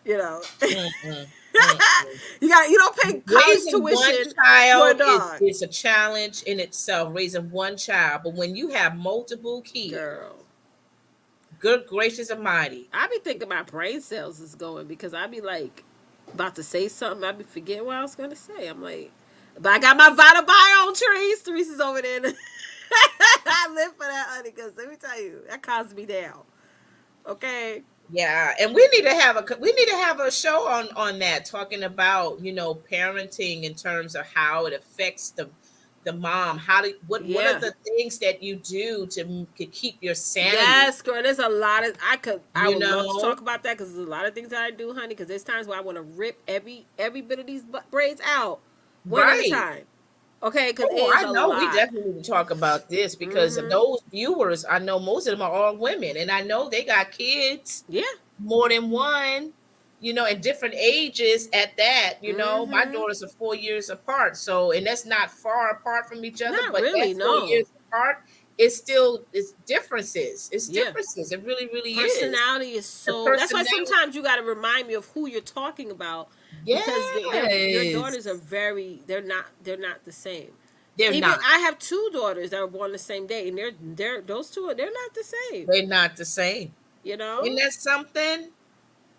you know. Mm-mm, mm-mm. You don't pay college Raising one tuition for a child dog, is a challenge in itself. Raising one child, but when you have multiple girl. kids, good gracious Almighty, I be thinking my brain cells is going because I be like about to say something. I be forgetting what I was gonna say. I'm like, but I got my Vita Bio trees. Teresa's over there. I live for that, honey. Because let me tell you, that calms me down. Okay. yeah. And we need to have a show on that, talking about parenting in terms of how it affects the mom. What are Yeah. the things that you do to keep your sanity? Yes, girl. There's a lot of I You would love to know, talk about that because there's a lot of things that I do, honey. Because there's times where I want to rip every bit of these braids out one at a right? time. Okay, because it Oh, is I a know. We lot. definitely need to talk about this because Mm-hmm. those viewers, I know most of them are all women, and I know they got kids, Yeah. more than one, at different ages at that. My Mm-hmm. daughters are 4 years apart. So, and that's not far apart from each other, Not but that really. four No. years apart is still, it's differences. It's Yeah. differences. It really, really is. Personality is The so. That's why personality. sometimes you got to remind me of who you're talking about, because your daughters are Yes. very. They're not the same. They're Even not. I have two daughters that were born the same day, and they're those two they're not the same. They're not the same. You Isn't know. that something?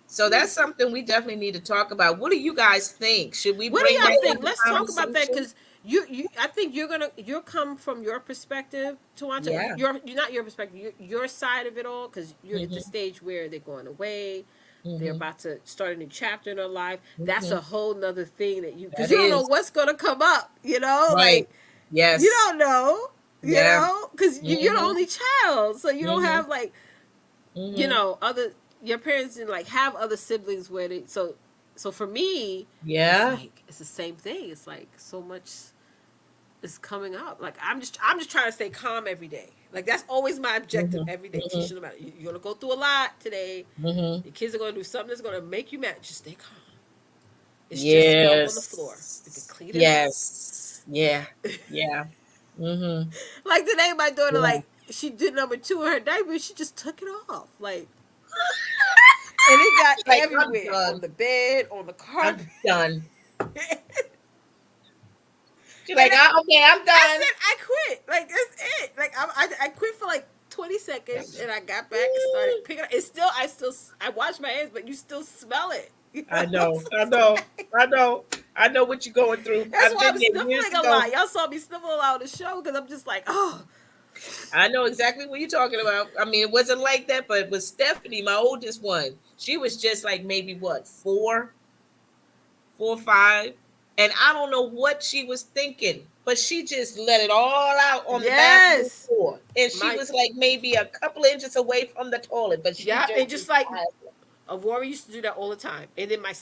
So Hmm. that's something we definitely need to talk about. What do you guys think? Should we What do bring y'all that think? into Let's talk about that conversation? because you I think you'll come from your perspective to want to Yeah. you're not your perspective your side of it all because you're at the Hmm. stage where they're going away, they're Hmm. about to start a new chapter in their life. That's Hmm. a whole nother thing that because That you don't know is what's going to come up, right. like you Yes. don't know, Yeah. because you're the Hmm. only child, so you don't Hmm. have like Hmm. other your parents didn't like have other siblings where they so for me it's Yeah. like it's the same thing. It's like so much is coming up. Like I'm just trying to stay calm every day. Like that's always my objective Hmm. every day. Hmm. Teaching them about you're gonna go through a lot today. Hmm. Your kids are gonna do something that's gonna make you mad. Just stay calm. It's just spilled on the floor. We can Yes. clean it up. Yes. Yeah. Yeah. Hmm. Like today, my daughter Yeah. like she did number two in her diaper. She just took it off. Like and it got Like, I'm everywhere on done. the bed, on the carpet. I'm done. She's And like, okay, I'm I done. said I quit. Like that's it. Like I quit for like 20 seconds, and I got back and started picking up. It's still I wash my hands, but you still smell it. I know. So I it's know. like- I know. I know what you're going through. that's I've why been I'm there years sniffling a ago. lot. Y'all saw me sniffle a lot on the show because I'm just like, oh I know exactly what you're talking about. I mean, it wasn't like that, but with Stephanie, my oldest one, she was just like maybe what, 4, 4, 5. And I don't know what she was thinking, but she just let it all out on the bathroom yes, floor. And she my was like maybe a couple of inches away from the toilet, but she yeah, just and just like decided. Aurora used to do that all the time. And then my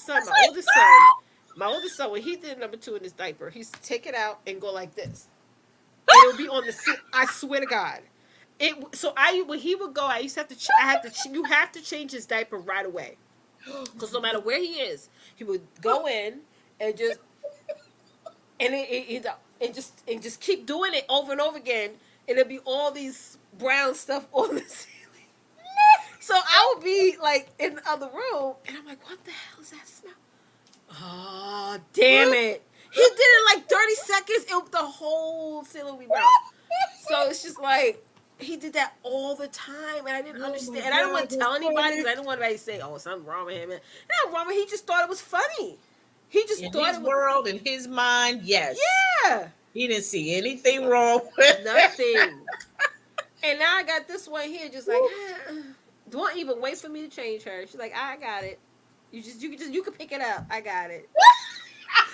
oldest son, when he did number two in his diaper, he used to take it out and go like this, and it would be on the seat. I swear to God. It so I when he would go, I used to have to. I had to. You have to change his diaper right away because no matter where he is, he would go in and just and just keep doing it over and over again, and it'd be all these brown stuff on the ceiling. So I would be like in the other room, and I'm like, "What the hell is that smell?" Oh, damn it! He did it in like 30 seconds. The whole ceiling would be brown. So it's just like he did that all the time, and I didn't Oh my understand. And I didn't God, want to that's tell anybody because funny. I didn't want anybody to say, "Oh, something wrong with him." And not wrong with him. He just thought it was funny. He just In thought his it was world, in his mind, yes. yeah, He didn't see anything wrong with it. nothing. And now I got this one here, just like don't even wait for me to change her. She's like, I got it. You can pick it up. I got it.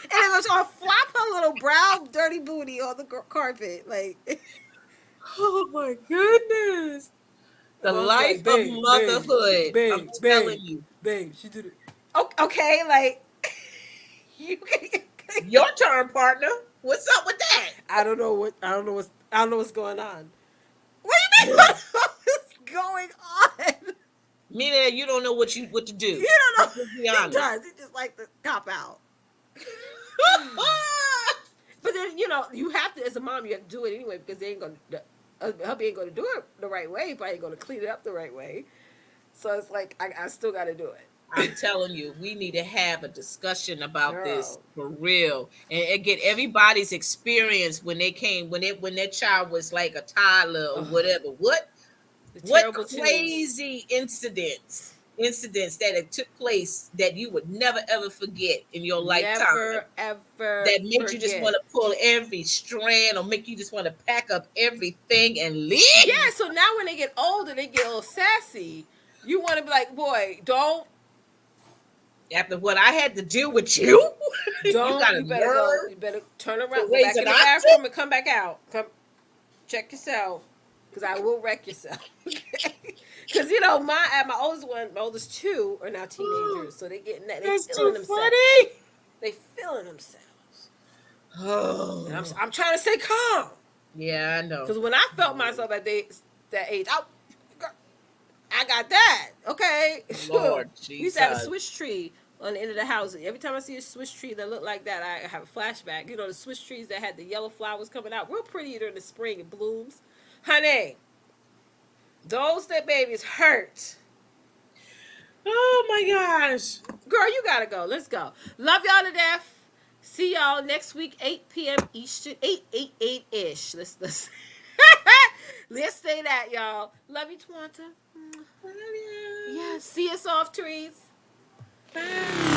And it was gonna flop her little brown dirty booty on the carpet, like. Oh my goodness. The And I was life like, of babe, babe, motherhood. I'm babe, telling babe, you. babe. She did it. Okay, like you can. Your turn, partner. What's up with that? I don't know what's going on. What do you mean? What's going on? Meaning you don't know what to You do. don't Let's know. just be He honest. does. He just like to cop out. But then you have to, as a mom, you have to do it anyway because they ain't gonna. Hubby ain't gonna do it the right way. He probably ain't gonna clean it up the right way. So it's like I still got to do I'm it. telling you, we need to have a discussion about this Girl, for real, and get everybody's experience when they came, when their child was like a toddler or ugh, whatever. the What terrible twos. crazy incidents that it took place that you would never ever forget in your lifetime, Never ever that made you just want forget. to pull every strand or make you just want to pack up everything and Yeah. leave. So now when they get older, they get a little sassy. You want to be like, boy, After what I had to deal with you, you got don't. a You better go. nerve You better turn to around, go raise back an in the ostrich. bathroom, and come back out. Come check yourself, because I will wreck yourself. Okay. Because my oldest one, my oldest two are now teenagers, so they That's feeling too themselves. funny. They feeling themselves, and Oh, I'm trying to stay calm. yeah, I know. Because when I felt myself at that age, I got that. Okay. Lord We used to have a Jesus. Swiss tree on the end of the house. Every time I see a Swiss tree that looked like that, I have a flashback. The Swiss trees that had the yellow flowers coming out, real pretty during the spring. It blooms. Honey, those that babies hurt. Oh my gosh. Girl, you gotta go. Let's go. Love y'all to death. See y'all next week, 8 p.m. Eastern, 8 ish. Let's let's say that, y'all. Love you, Twonta. Love ya. Yeah, see us off trees. Bye.